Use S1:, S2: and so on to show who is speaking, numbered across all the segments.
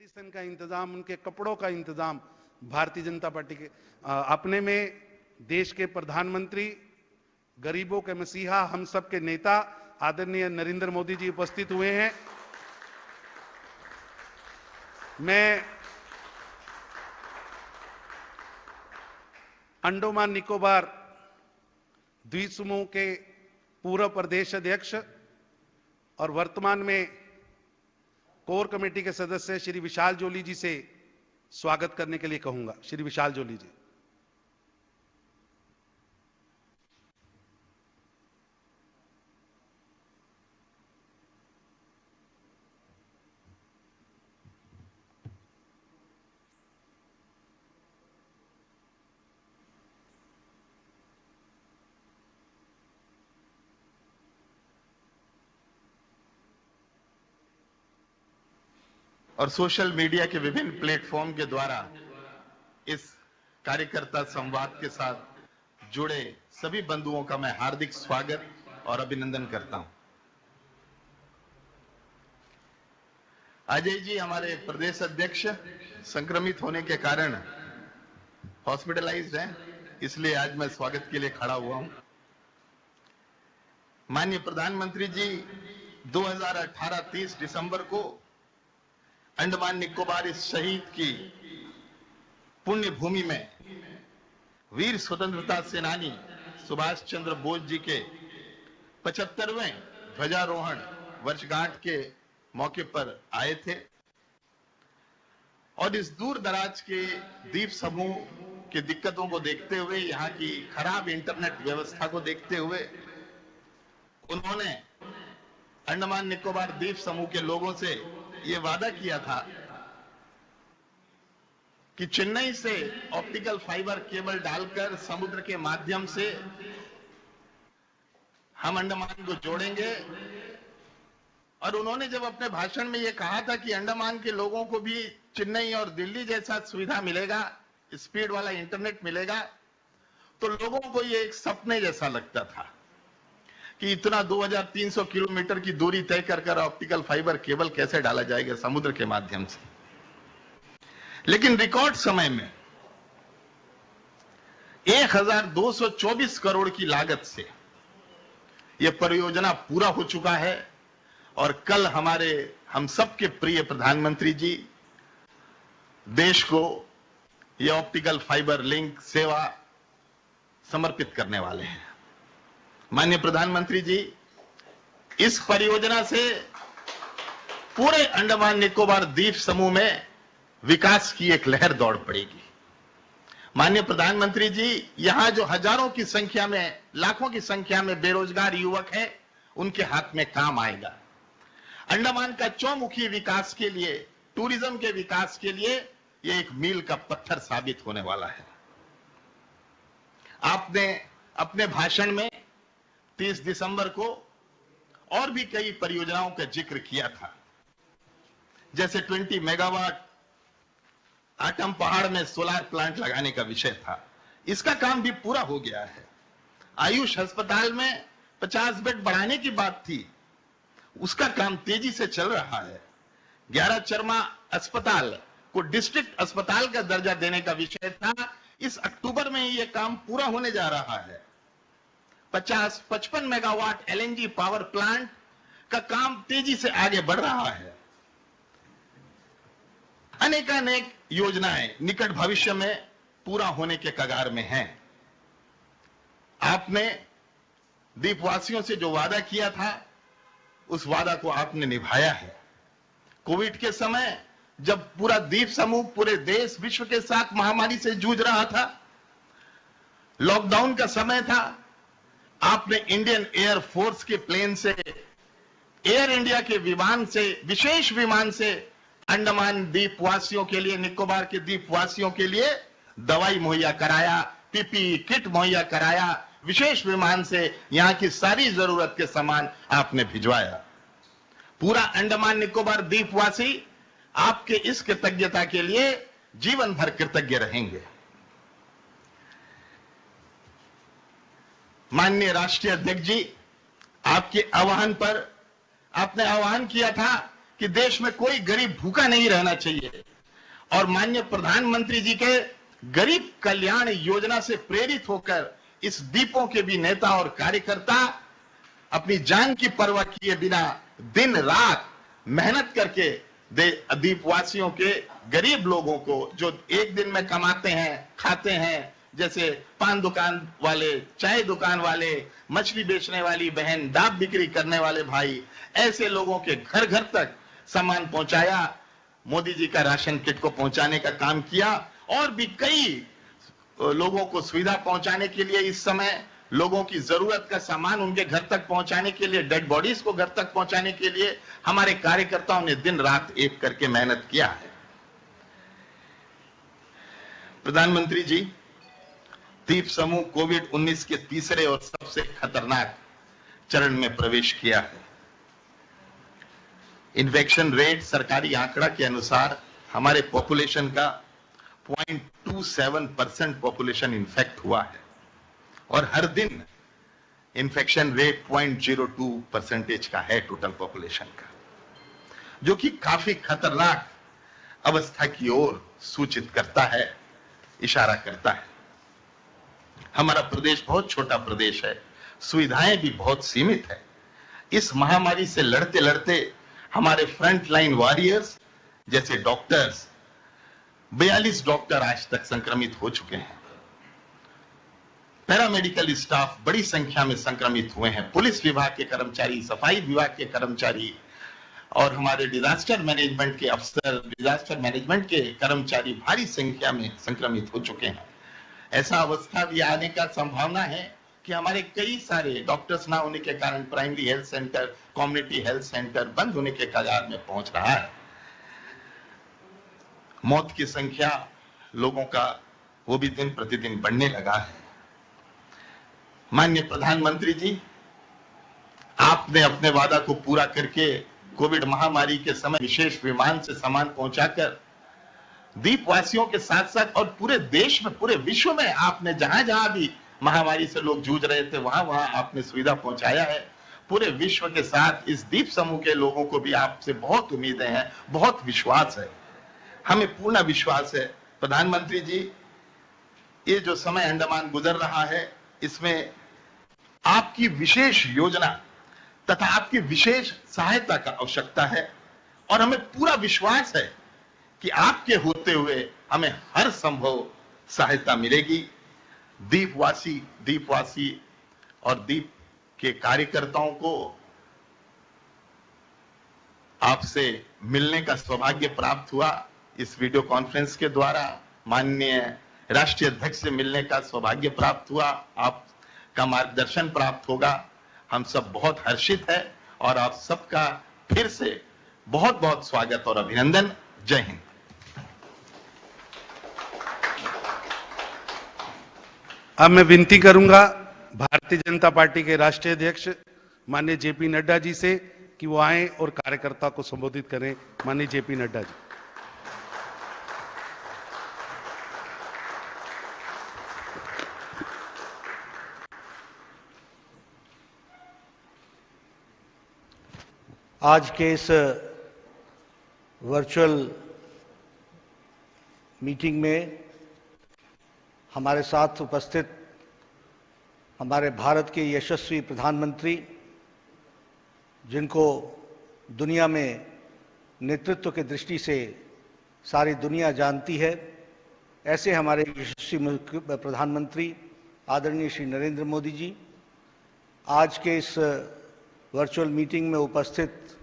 S1: Medicine का इंतजाम, उनके कपड़ों का इंतजाम भारतीय जनता पार्टी के अपने में देश के प्रधानमंत्री, गरीबों के मसीहा, हम सब के नेता आदरणीय नरेंद्र मोदी जी उपस्थित हुए हैं। मैं अंडमान निकोबार द्वीप समूह के पूर्व प्रदेश अध्यक्ष और वर्तमान में कोर कमेटी के सदस्य श्री विशाल जोली जी से स्वागत करने के लिए कहूंगा। श्री विशाल जोली जी।
S2: और सोशल मीडिया के विभिन्न प्लेटफॉर्म के द्वारा इस कार्यकर्ता संवाद के साथ जुड़े सभी बंधुओं का मैं हार्दिक स्वागत और अभिनंदन करता हूं। अजय जी हमारे प्रदेश अध्यक्ष संक्रमित होने के कारण हॉस्पिटलाइज्ड हैं, इसलिए आज मैं स्वागत के लिए खड़ा हुआ हूं। माननीय प्रधानमंत्री जी 2018 30 दिसंबर को अंडमान निकोबार इस शहीद की पुण्य भूमि में वीर स्वतंत्रता सेनानी सुभाष चंद्र बोस जी के 75वें ध्वजारोहण वर्षगांठ के मौके पर आए थे और इस दूर दराज के द्वीप समूह की दिक्कतों को देखते हुए, यहाँ की खराब इंटरनेट व्यवस्था को देखते हुए उन्होंने अंडमान निकोबार द्वीप समूह के लोगों से ये वादा किया था कि चेन्नई से ऑप्टिकल फाइबर केबल डालकर समुद्र के माध्यम से हम अंडमान को जोड़ेंगे। और उन्होंने जब अपने भाषण में ये कहा था कि अंडमान के लोगों को भी चेन्नई और दिल्ली जैसा सुविधा मिलेगा, स्पीड वाला इंटरनेट मिलेगा, तो लोगों को ये एक सपने जैसा लगता था कि इतना 2300 किलोमीटर की दूरी तय कर ऑप्टिकल फाइबर केबल कैसे डाला जाएगा समुद्र के माध्यम से। लेकिन रिकॉर्ड समय में 1224 करोड़ की लागत से यह परियोजना पूरा हो चुका है और कल हम सबके प्रिय प्रधानमंत्री जी देश को यह ऑप्टिकल फाइबर लिंक सेवा समर्पित करने वाले हैं। माननीय प्रधानमंत्री जी, इस परियोजना से पूरे अंडमान निकोबार द्वीप समूह में विकास की एक लहर दौड़ पड़ेगी। माननीय प्रधानमंत्री जी, यहां जो हजारों की संख्या में, लाखों की संख्या में बेरोजगार युवक हैं, उनके हाथ में काम आएगा। अंडमान का चौमुखी विकास के लिए, टूरिज्म के विकास के लिए यह एक मील का पत्थर साबित होने वाला है। आपने अपने भाषण में 30 दिसंबर को और भी कई परियोजनाओं का जिक्र किया था, जैसे 20 मेगावाट आटम पहाड़ में सोलर प्लांट लगाने का विषय था। इसका काम भी पूरा हो गया है। आयुष अस्पताल में 50 बेड बढ़ाने की बात थी, उसका काम तेजी से चल रहा है। 11 चरमा अस्पताल को डिस्ट्रिक्ट अस्पताल का दर्जा देने का विषय था, इस अक्टूबर में यह काम पूरा होने जा रहा है। 55 मेगावाट एलएनजी पावर प्लांट का काम तेजी से आगे बढ़ रहा है। अनेकानेक योजनाएं निकट भविष्य में पूरा होने के कगार में हैं। आपने द्वीपवासियों से जो वादा किया था, उस वादा को आपने निभाया है। कोविड के समय जब पूरा द्वीप समूह, पूरे देश, विश्व के साथ महामारी से जूझ रहा था, लॉकडाउन का समय था, आपने इंडियन एयर फोर्स के प्लेन से, एयर इंडिया के विमान से, विशेष विमान से अंडमान द्वीपवासियों के लिए, निकोबार के द्वीपवासियों के लिए दवाई मुहैया कराया, पीपीई किट मुहैया कराया। विशेष विमान से यहां की सारी जरूरत के सामान आपने भिजवाया। पूरा अंडमान निकोबार द्वीपवासी आपके इस कृतज्ञता के लिए जीवन भर कृतज्ञ रहेंगे। माननीय राष्ट्रीय अध्यक्ष जी, आपके आह्वान पर आपने आह्वान किया था कि देश में कोई गरीब भूखा नहीं रहना चाहिए और माननीय प्रधानमंत्री जी के गरीब कल्याण योजना से प्रेरित होकर इस द्वीपों के भी नेता और कार्यकर्ता अपनी जान की परवाह किए बिना दिन रात मेहनत करके द्वीपवासियों के गरीब लोगों को जो एक दिन में कमाते हैं खाते हैं, जैसे पान दुकान वाले, चाय दुकान वाले, मछली बेचने वाली बहन, डाक बिक्री करने वाले भाई, ऐसे लोगों के घर घर तक सामान पहुंचाया, मोदी जी का राशन किट को पहुंचाने का काम किया और भी कई लोगों को सुविधा पहुंचाने के लिए इस समय लोगों की जरूरत का सामान उनके घर तक पहुंचाने के लिए, डेड बॉडीज को घर तक पहुंचाने के लिए हमारे कार्यकर्ताओं ने दिन रात एक करके मेहनत किया है। प्रधानमंत्री जी, द्वीप समूह कोविड-19 के तीसरे और सबसे खतरनाक चरण में प्रवेश किया है। इन्फेक्शन रेट सरकारी आंकड़ा के अनुसार हमारे पॉपुलेशन का 0.27% पॉपुलेशन इन्फेक्ट हुआ है और हर दिन इन्फेक्शन रेट 0.02% का है टोटल पॉपुलेशन का, जो कि काफी खतरनाक अवस्था की ओर सूचित करता है, इशारा करता है। हमारा प्रदेश बहुत छोटा प्रदेश है, सुविधाएं भी बहुत सीमित है। इस महामारी से लड़ते लड़ते हमारे फ्रंट लाइन वॉरियर्स जैसे डॉक्टर्स, 42 डॉक्टर आज तक संक्रमित हो चुके हैं। पैरामेडिकल स्टाफ बड़ी संख्या में संक्रमित हुए हैं। पुलिस विभाग के कर्मचारी, सफाई विभाग के कर्मचारी और हमारे डिजास्टर मैनेजमेंट के अफसर, डिजास्टर मैनेजमेंट के कर्मचारी भारी संख्या में संक्रमित हो चुके हैं। ऐसा अवस्था भी आने का संभावना है कि हमारे कई सारे डॉक्टर्स ना होने के कारण primary health centre, community health centre बंद होने के कगार में पहुंच रहा है। मौत की संख्या लोगों का वो भी दिन प्रतिदिन बढ़ने लगा है। माननीय प्रधानमंत्री जी, आपने अपने वादा को पूरा करके कोविड महामारी के समय विशेष विमान से सामान पहुंचाकर द्वीपवासियों के साथ साथ और पूरे देश में, पूरे विश्व में आपने जहां जहां भी महामारी से लोग जूझ रहे थे वहां वहां आपने सुविधा पहुंचाया है। पूरे विश्व के साथ इस द्वीप समूह के लोगों को भी आपसे बहुत उम्मीदें हैं, बहुत विश्वास है। हमें पूर्ण विश्वास है प्रधानमंत्री जी, ये जो समय अंडमान गुजर रहा है इसमें आपकी विशेष योजना तथा आपकी विशेष सहायता का आवश्यकता है और हमें पूरा विश्वास है कि आपके होते हुए हमें हर संभव सहायता मिलेगी। द्वीपवासी और द्वीप के कार्यकर्ताओं को आपसे मिलने का सौभाग्य प्राप्त हुआ। इस वीडियो कॉन्फ्रेंस के द्वारा माननीय राष्ट्रीय अध्यक्ष से मिलने का सौभाग्य प्राप्त हुआ, आपका मार्गदर्शन प्राप्त होगा। हम सब बहुत हर्षित हैं और आप सबका फिर से बहुत बहुत स्वागत और अभिनंदन। जय हिंद।
S1: अब मैं विनती करूंगा भारतीय जनता पार्टी के राष्ट्रीय अध्यक्ष माननीय जेपी नड्डा जी से कि वो आएं और कार्यकर्ता को संबोधित करें। माननीय जेपी नड्डा जी।
S3: आज के इस वर्चुअल मीटिंग में हमारे साथ उपस्थित हमारे भारत के यशस्वी प्रधानमंत्री, जिनको दुनिया में नेतृत्व की दृष्टि से सारी दुनिया जानती है, ऐसे हमारे यशस्वी प्रधानमंत्री आदरणीय श्री नरेंद्र मोदी जी, आज के इस वर्चुअल मीटिंग में उपस्थित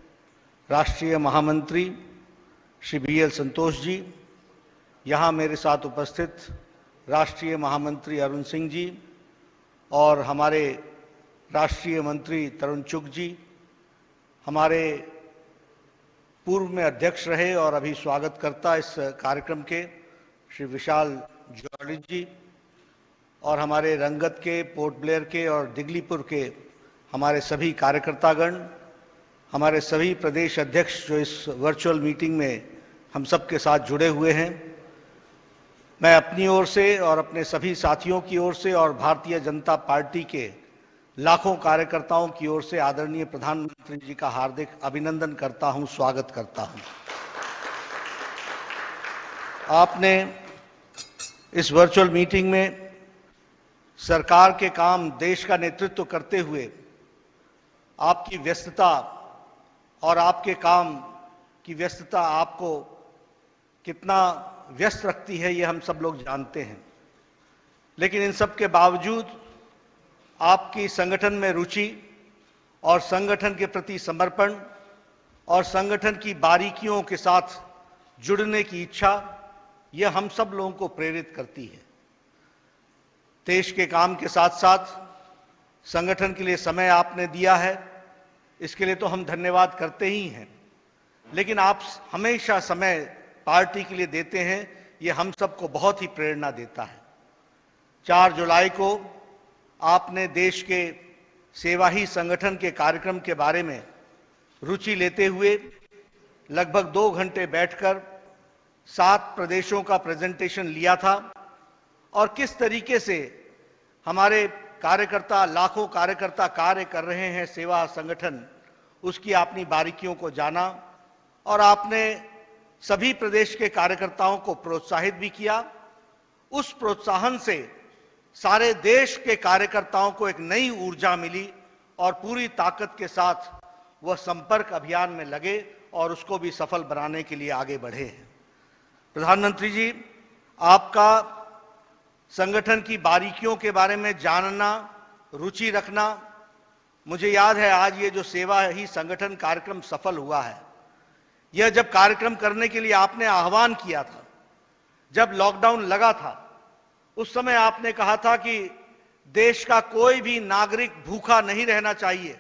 S3: राष्ट्रीय महामंत्री श्री BL संतोष जी, यहाँ मेरे साथ उपस्थित राष्ट्रीय महामंत्री अरुण सिंह जी और हमारे राष्ट्रीय मंत्री तरुण चुग जी, हमारे पूर्व में अध्यक्ष रहे और अभी स्वागतकर्ता इस कार्यक्रम के श्री विशाल जॉर्ज जी, और हमारे रंगत के, पोर्ट ब्लेयर के और दिगलीपुर के हमारे सभी कार्यकर्तागण, हमारे सभी प्रदेश अध्यक्ष जो इस वर्चुअल मीटिंग में हम सब के साथ जुड़े हुए हैं। मैं अपनी ओर से और अपने सभी साथियों की ओर से और भारतीय जनता पार्टी के लाखों कार्यकर्ताओं की ओर से आदरणीय प्रधानमंत्री जी का हार्दिक अभिनंदन करता हूं, स्वागत करता हूं। आपने इस वर्चुअल मीटिंग में सरकार के काम, देश का नेतृत्व करते हुए आपकी व्यस्तता और आपके काम की व्यस्तता आपको कितना व्यस्त रखती है, ये हम सब लोग जानते हैं। लेकिन इन सब के बावजूद आपकी संगठन में रुचि और संगठन के प्रति समर्पण और संगठन की बारीकियों के साथ जुड़ने की इच्छा, यह हम सब लोगों को प्रेरित करती है। देश के काम के साथ साथ संगठन के लिए समय आपने दिया है, इसके लिए तो हम धन्यवाद करते ही हैं। लेकिन आप हमेशा समय पार्टी के लिए देते हैं, यह हम सबको बहुत ही प्रेरणा देता है। 4 जुलाई को आपने देश के सेवा ही संगठन के कार्यक्रम के बारे में रुचि लेते हुए लगभग 2 घंटे बैठकर 7 प्रदेशों का प्रेजेंटेशन लिया था और किस तरीके से हमारे कार्यकर्ता, लाखों कार्यकर्ता कार्य कर रहे हैं सेवा संगठन, उसकी आपनी बारीकियों को जाना और आपने सभी प्रदेश के कार्यकर्ताओं को प्रोत्साहित भी किया। उस प्रोत्साहन से सारे देश के कार्यकर्ताओं को एक नई ऊर्जा मिली और पूरी ताकत के साथ वह संपर्क अभियान में लगे और उसको भी सफल बनाने के लिए आगे बढ़े हैं। प्रधानमंत्री जी, आपका संगठन की बारीकियों के बारे में जानना, रुचि रखना, मुझे याद है आज ये जो सेवा ही संगठन कार्यक्रम सफल हुआ है, यह जब कार्यक्रम करने के लिए आपने आह्वान किया था, जब लॉकडाउन लगा था, उस समय आपने कहा था कि देश का कोई भी नागरिक भूखा नहीं रहना चाहिए,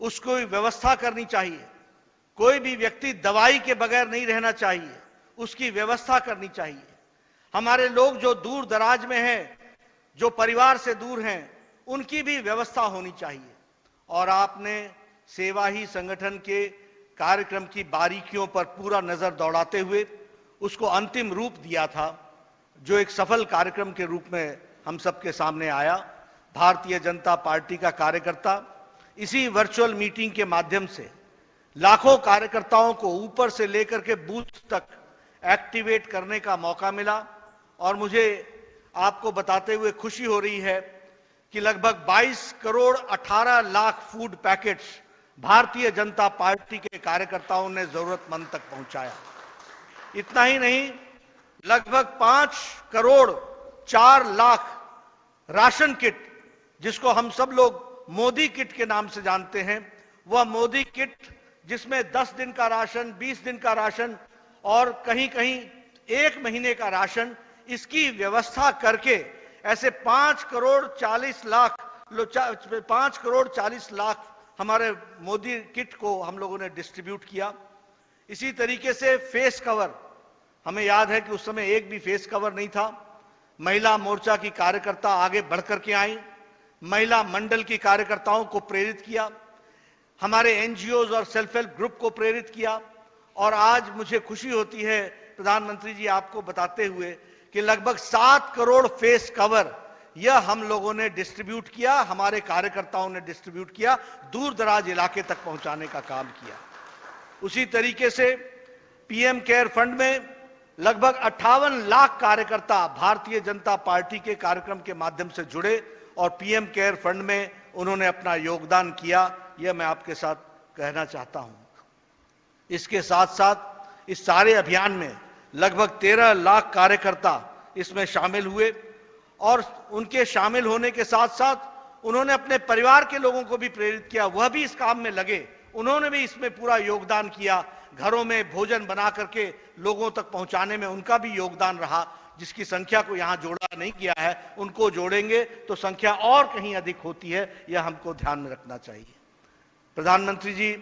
S3: उसको व्यवस्था करनी चाहिए। कोई भी व्यक्ति दवाई के बगैर नहीं रहना चाहिए, उसकी व्यवस्था करनी चाहिए। हमारे लोग जो दूर दराज में हैं, जो परिवार से दूर हैं, उनकी भी व्यवस्था होनी चाहिए। और आपने सेवा ही संगठन के कार्यक्रम की बारीकियों पर पूरा नजर दौड़ाते हुए उसको अंतिम रूप दिया था, जो एक सफल कार्यक्रम के रूप में हम सबके सामने आया। भारतीय जनता पार्टी का कार्यकर्ता इसी वर्चुअल मीटिंग के माध्यम से लाखों कार्यकर्ताओं को ऊपर से लेकर के बूथ तक एक्टिवेट करने का मौका मिला और मुझे आपको बताते हुए खुशी हो रही है कि लगभग 22 crore 18 lakh food packets Bharatiya Janata party के कार्यकर्ताओं ने जरूरतमंद तक पहुंचाया। इतना ही नहीं, लगभग 5 करोड़ 4 लाख राशन किट, जिसको हम सब लोग मोदी किट के नाम से जानते हैं, वह मोदी किट जिसमें 10 दिन का राशन, 20 दिन का राशन और कहीं कहीं 1 महीने का राशन, इसकी व्यवस्था करके ऐसे 5 करोड़ 40 लाख हमारे मोदी किट को हम लोगों ने डिस्ट्रीब्यूट किया। इसी तरीके से फेस कवर, हमें याद है कि उस समय एक भी फेस कवर नहीं था। महिला मोर्चा की कार्यकर्ता आगे बढ़कर के आई, महिला मंडल की कार्यकर्ताओं को प्रेरित किया, हमारे एनजीओज और सेल्फ हेल्प ग्रुप को प्रेरित किया। और आज मुझे खुशी होती है प्रधानमंत्री जी आपको बताते हुए कि लगभग 7 करोड़ फेस कवर यह हम लोगों ने डिस्ट्रीब्यूट किया, हमारे कार्यकर्ताओं ने डिस्ट्रीब्यूट किया, दूर दराज इलाके तक पहुंचाने का काम किया। उसी तरीके से पीएम केयर फंड में लगभग 58 लाख कार्यकर्ता भारतीय जनता पार्टी के कार्यक्रम के माध्यम से जुड़े और पीएम केयर फंड में उन्होंने अपना योगदान किया, यह मैं आपके साथ कहना चाहता हूं। इसके साथ साथ इस सारे अभियान में लगभग 13 लाख कार्यकर्ता इसमें शामिल हुए और उनके शामिल होने के साथ साथ उन्होंने अपने परिवार के लोगों को भी प्रेरित किया, वह भी इस काम में लगे, उन्होंने भी इसमें पूरा योगदान किया। घरों में भोजन बना करके लोगों तक पहुंचाने में उनका भी योगदान रहा, जिसकी संख्या को यहां जोड़ा नहीं गया है, उनको जोड़ेंगे तो संख्या और कहीं अधिक होती है, यह हमको ध्यान में रखना चाहिए। प्रधानमंत्री जी,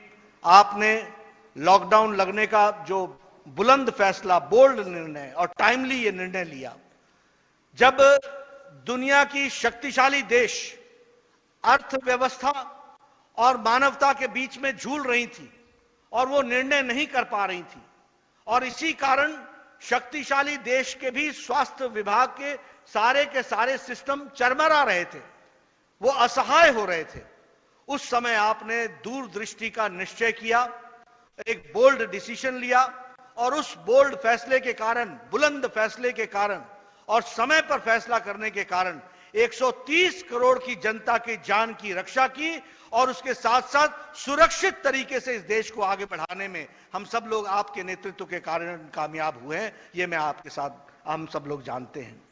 S3: आपने लॉकडाउन लगने का जो बुलंद फैसला, बोल्ड निर्णय और टाइमली ये निर्णय लिया, जब दुनिया की शक्तिशाली देश अर्थव्यवस्था और मानवता के बीच में झूल रही थी और वो निर्णय नहीं कर पा रही थी, और इसी कारण शक्तिशाली देश के भी स्वास्थ्य विभाग के सारे सिस्टम चरमरा रहे थे। वो असहाय हो रहे थे, उस समय आपने दूरदृष्टि का निश्चय किया, एक बोल्ड डिसीजन लिया और उस बोल्ड फैसले के कारण, बुलंद फैसले के कारण और समय पर फैसला करने के कारण 130 करोड़ की जनता की जान की रक्षा की और उसके साथ साथ सुरक्षित तरीके से इस देश को आगे बढ़ाने में हम सब लोग आपके नेतृत्व के कारण कामयाब हुए हैं। ये मैं आपके साथ, हम सब लोग जानते हैं।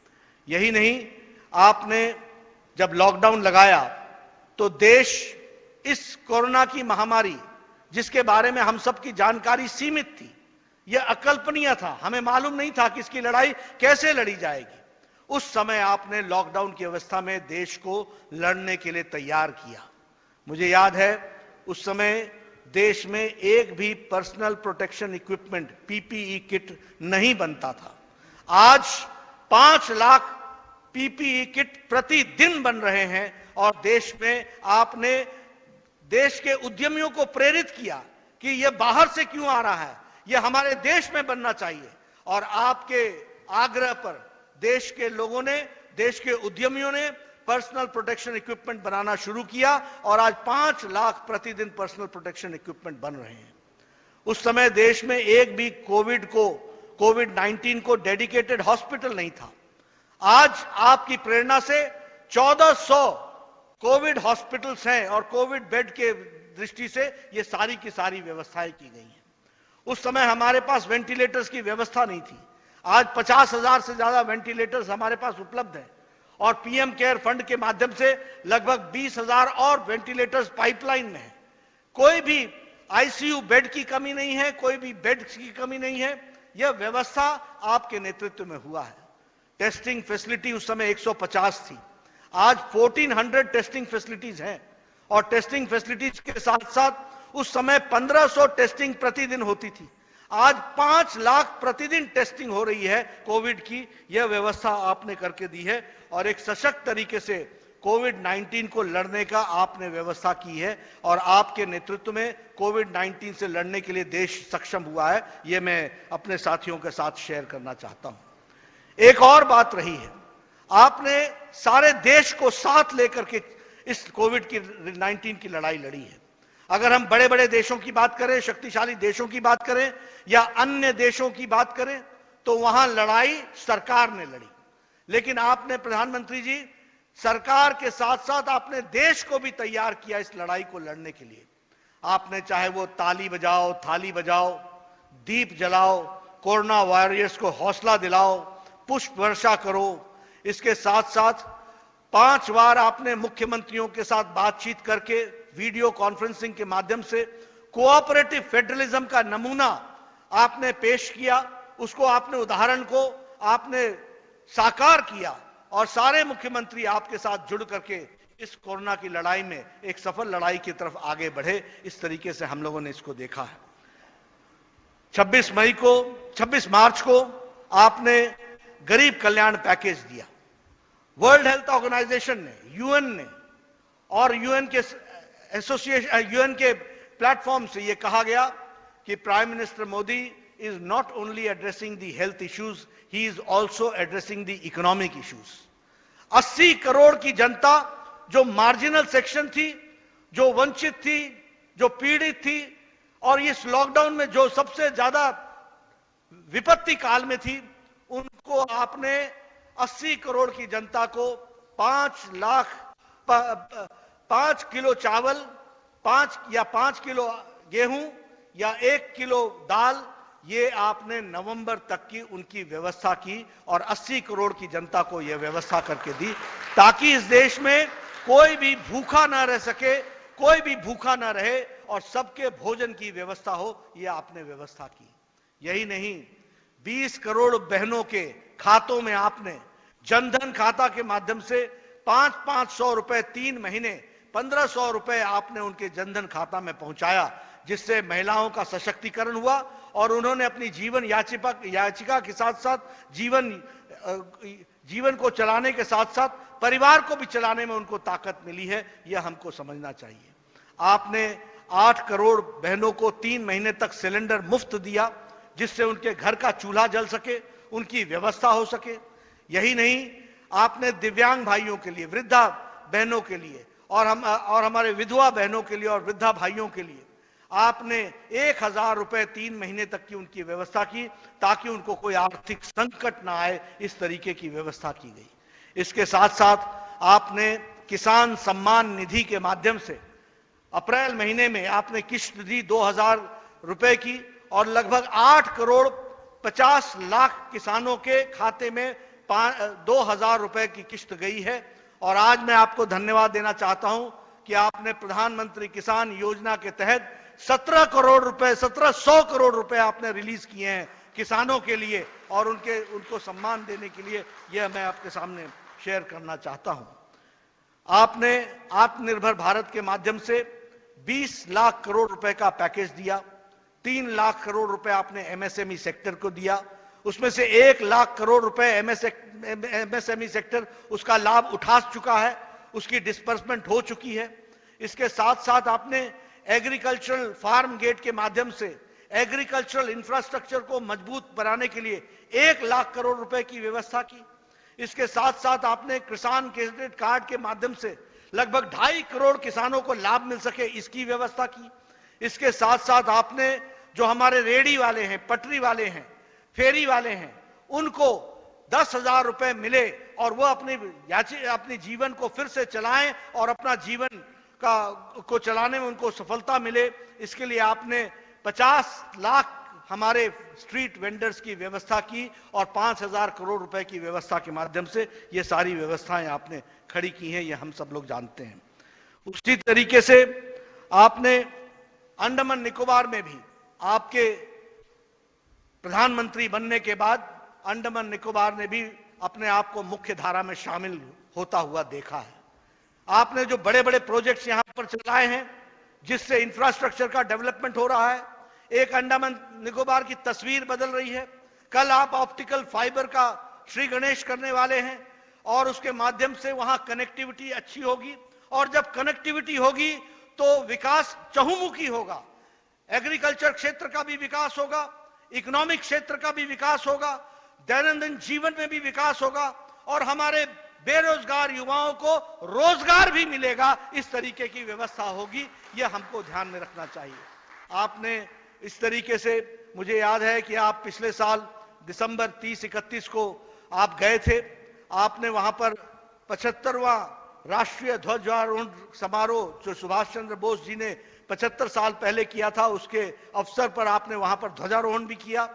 S3: यही नहीं, आपने जब लॉकडाउन लगाया तो देश इस कोरोना की महामारी, जिसके बारे में हम सबकी जानकारी सीमित थी, यह अकल्पनीय था, हमें मालूम नहीं था कि इसकी लड़ाई कैसे लड़ी जाएगी। उस समय आपने लॉकडाउन की अवस्था में देश को लड़ने के लिए तैयार किया। मुझे याद है उस समय देश में एक भी personal protection equipment PPE kit नहीं बनता था। आज 5 लाख पीपीई किट प्रतिदिन बन रहे हैं और देश में आपने देश के उद्यमियों को प्रेरित किया कि यह बाहर से क्यों आ रहा है, यह हमारे देश में बनना चाहिए। और आपके आग्रह पर देश के लोगों ने, देश के उद्यमियों ने पर्सनल प्रोटेक्शन इक्विपमेंट बनाना शुरू किया और आज 5 लाख प्रतिदिन पर्सनल प्रोटेक्शन इक्विपमेंट बन रहे हैं। उस समय देश में एक भी कोविड-19 को डेडिकेटेड हॉस्पिटल नहीं था। आज आपकी प्रेरणा से 1400 कोविड हॉस्पिटल्स हैं और कोविड बेड के दृष्टि से ये सारी की सारी व्यवस्थाएं की गई हैं। उस समय हमारे पास वेंटिलेटर्स की व्यवस्था नहीं थी। आज 50,000 से ज्यादा वेंटिलेटर्स हमारे पास उपलब्ध हैं और पीएम केयर फंड के माध्यम से लगभग 20,000 और वेंटिलेटर्स पाइपलाइन में है। कोई भी आईसीयू बेड की कमी नहीं है, कोई भी बेड की कमी नहीं है। यह व्यवस्था आपके नेतृत्व में हुआ है। टेस्टिंग फैसिलिटी उस समय 150 थी, आज 1400 टेस्टिंग फैसिलिटीज हैं और टेस्टिंग फैसिलिटीज के साथ साथ उस समय 1500 टेस्टिंग प्रतिदिन होती थी। आज 5 लाख प्रतिदिन टेस्टिंग हो रही है कोविड की। यह व्यवस्था आपने करके दी है और एक सशक्त तरीके से कोविड-19 को लड़ने का आपने व्यवस्था की है और आपके नेतृत्व में कोविड-19 से लड़ने के लिए देश सक्षम हुआ है। यह मैं अपने साथियों के साथ शेयर करना चाहता हूं। एक और बात रही है, आपने सारे देश को साथ लेकर के इस कोविड-19 की लड़ाई लड़ी है। अगर हम बड़े बड़े देशों की बात करें, शक्तिशाली देशों की बात करें या अन्य देशों की बात करें, तो वहां लड़ाई सरकार ने लड़ी, लेकिन आपने प्रधानमंत्री जी सरकार के साथ साथ आपने देश को भी तैयार किया इस लड़ाई को लड़ने के लिए। आपने चाहे वो ताली बजाओ, थाली बजाओ, दीप जलाओ, कोरोना वॉरियर्स को हौसला दिलाओ, पुष्प वर्षा करो। इसके साथ साथ 5 बार आपने मुख्यमंत्रियों के साथ बातचीत करके वीडियो कॉन्फ्रेंसिंग के माध्यम से कोऑपरेटिव फेडरलिज्म का नमूना आपने पेश किया। उसको आपने, उदाहरण को आपने साकार किया और सारे मुख्यमंत्री आपके साथ जुड़ करके इस कोरोना की लड़ाई में एक सफल लड़ाई की तरफ आगे बढ़े। इस तरीके से हम लोगों ने इसको देखा है। 26 मार्च को आपने गरीब कल्याण पैकेज दिया। वर्ल्ड हेल्थ ऑर्गेनाइजेशन ने, यूएन ने और यूएन के प्लेटफॉर्म से यह कहा गया कि prime minister Modi is not only addressing the health issues, he is also addressing the economic issues. 80 crore की जनता जो मार्जिनल सेक्शन थी, जो वंचित थी, जो पीड़ित थी और इस लॉकडाउन में जो सबसे ज्यादा विपत्ति काल में थी, उनको आपने 80 करोड़ की जनता को 5 किलो चावल, 5 किलो गेहूं या 1 किलो दाल, ये आपने नवंबर तक की उनकी व्यवस्था की और 80 करोड़ की जनता को यह व्यवस्था करके दी ताकि इस देश में कोई भी भूखा ना रह सके, कोई भी भूखा ना रहे और सबके भोजन की व्यवस्था हो। यह आपने व्यवस्था की। यही नहीं, 20 करोड़ बहनों के खातों में आपने जनधन खाता के माध्यम से 500 रुपए 3 महीने 1500 रुपए आपने उनके जनधन खाता में पहुंचाया, जिससे महिलाओं का सशक्तिकरण हुआ और उन्होंने अपनी जीवन याचिका के साथ साथ जीवन को चलाने के साथ साथ परिवार को भी चलाने में उनको ताकत मिली है। यह हमको समझना चाहिए। आपने 8 करोड़ बहनों को 3 महीने तक सिलेंडर मुफ्त दिया, जिससे उनके घर का चूल्हा जल सके, उनकी व्यवस्था हो सके। यही नहीं, आपने दिव्यांग भाइयों के लिए, बहनों के लिए और हमारे विधवा बहनों के लिए और वृद्धा भाइयों के लिए आपने 1000 रुपए 3 महीने तक की उनकी व्यवस्था की, ताकि उनको कोई आर्थिक संकट ना आए, इस तरीके की व्यवस्था की गई। इसके साथ साथ आपने किसान सम्मान निधि के माध्यम से अप्रैल महीने में आपने किस्त दी 2000 रुपए की, और लगभग 8 करोड़ 50 लाख किसानों के खाते में 2000 रुपए की किस्त गई है। और आज मैं आपको धन्यवाद देना चाहता हूं कि आपने प्रधानमंत्री किसान योजना के तहत 17 करोड़ रुपए 1700 करोड़ रुपए आपने रिलीज किए हैं किसानों के लिए, और उनको सम्मान देने के लिए। यह मैं आपके सामने शेयर करना चाहता हूं। आपने आत्मनिर्भर भारत के माध्यम से 20 लाख करोड़ रुपए का पैकेज दिया। 3 लाख करोड़ रुपए आपने एमएसएमई सेक्टर को दिया, उसमें से 1 लाख करोड़ रुपए एमएसएमई सेक्टर उसका लाभ उठा चुका है, उसकी डिस्बर्समेंट हो चुकी है। इसके साथ साथ आपने एग्रीकल्चरल फार्म गेट के माध्यम से एग्रीकल्चरल इंफ्रास्ट्रक्चर को मजबूत बनाने के लिए 1 लाख करोड़ रुपए की व्यवस्था की। इसके साथ साथ आपने किसान क्रेडिट कार्ड के माध्यम से लगभग 2.5 करोड़ किसानों को लाभ मिल सके, इसकी व्यवस्था की। इसके साथ साथ आपने जो हमारे रेहड़ी वाले हैं, पटरी वाले हैं, फेरी वाले हैं, उनको 10,000 रुपए मिले और वो अपने जीवन को फिर से चलाएं और अपना जीवन को चलाने में उनको सफलता मिले। इसके लिए आपने 50 लाख हमारे स्ट्रीट वेंडर्स की व्यवस्था की और 5000 करोड़ रुपए की व्यवस्था के माध्यम से ये सारी व्यवस्थाएं आपने खड़ी की हैं, ये हम सब लोग जानते हैं। उसी तरीके से आपने अंडमान निकोबार में भी आपके प्रधानमंत्री बनने के बाद अंडमान निकोबार ने भी अपने आप को मुख्य धारा में शामिल होता हुआ देखा है। आपने जो बड़े बड़े प्रोजेक्ट्स यहां पर चलाए हैं, जिससे इंफ्रास्ट्रक्चर का डेवलपमेंट हो रहा है, एक अंडमान निकोबार की तस्वीर बदल रही है। कल आप ऑप्टिकल फाइबर का श्री गणेश करने वाले हैं और उसके माध्यम से वहां कनेक्टिविटी अच्छी होगी, और जब कनेक्टिविटी होगी तो विकास चहुमुखी होगा। एग्रीकल्चर क्षेत्र का भी विकास होगा, इकोनॉमिक क्षेत्र का भी विकास होगा, दैनंदिन जीवन में भी विकास होगा, और हमारे बेरोजगार युवाओं को रोजगार भी मिलेगा। इस तरीके की व्यवस्था होगी, यह हमको ध्यान में रखना चाहिए। आपने इस तरीके से, मुझे याद है कि आप पिछले साल दिसंबर 30-31 को आप गए थे। आपने वहां पर 75वां राष्ट्रीय ध्वजारोहण समारोह जो सुभाष चंद्र बोस जी ने 75 साल पहले किया था, उसके अवसर पर आपने वहां पर ध्वजारोहण भी किया।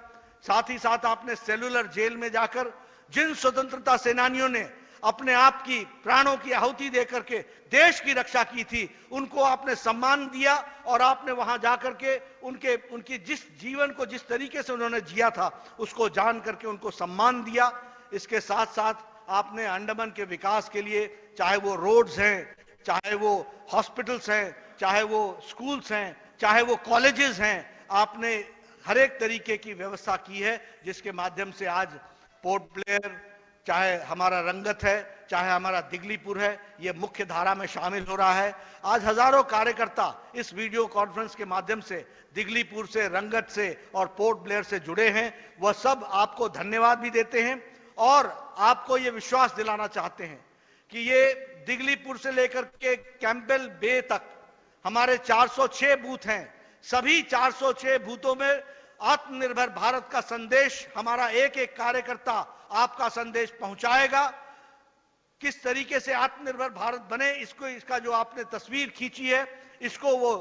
S3: साथ ही साथ आपने सेलुलर जेल में जाकर जिन स्वतंत्रता सेनानियों ने अपने आप की प्राणों की आहुति देकर के देश की रक्षा की थी, उनको आपने सम्मान दिया, और आपने वहां जाकर के उनकी जिस जीवन को जिस तरीके से उन्होंने जिया था उसको जान करके उनको सम्मान दिया। इसके साथ साथ आपने अंडमान के विकास के लिए, चाहे वो रोड्स हैं, चाहे वो हॉस्पिटल्स हैं, चाहे वो स्कूल्स हैं, चाहे वो कॉलेजेस हैं, आपने हर एक तरीके की व्यवस्था की है, जिसके माध्यम से आज पोर्ट ब्लेयर, चाहे हमारा रंगत है, चाहे हमारा दिगलीपुर है, ये मुख्य धारा में शामिल हो रहा है। आज हजारों कार्यकर्ता इस वीडियो कॉन्फ्रेंस के माध्यम से दिगलीपुर से, रंगत से और पोर्ट ब्लेयर से जुड़े हैं। वह सब आपको धन्यवाद भी देते हैं और आपको ये विश्वास दिलाना चाहते हैं कि ये दिगलीपुर से लेकर के कैंपबेल बे तक हमारे 406 बूथ हैं। सभी 406 बूथों में आत्मनिर्भर भारत का संदेश हमारा एक एक कार्यकर्ता आपका संदेश पहुंचाएगा। किस तरीके से आत्मनिर्भर भारत बने, इसका जो आपने तस्वीर खींची है, इसको वो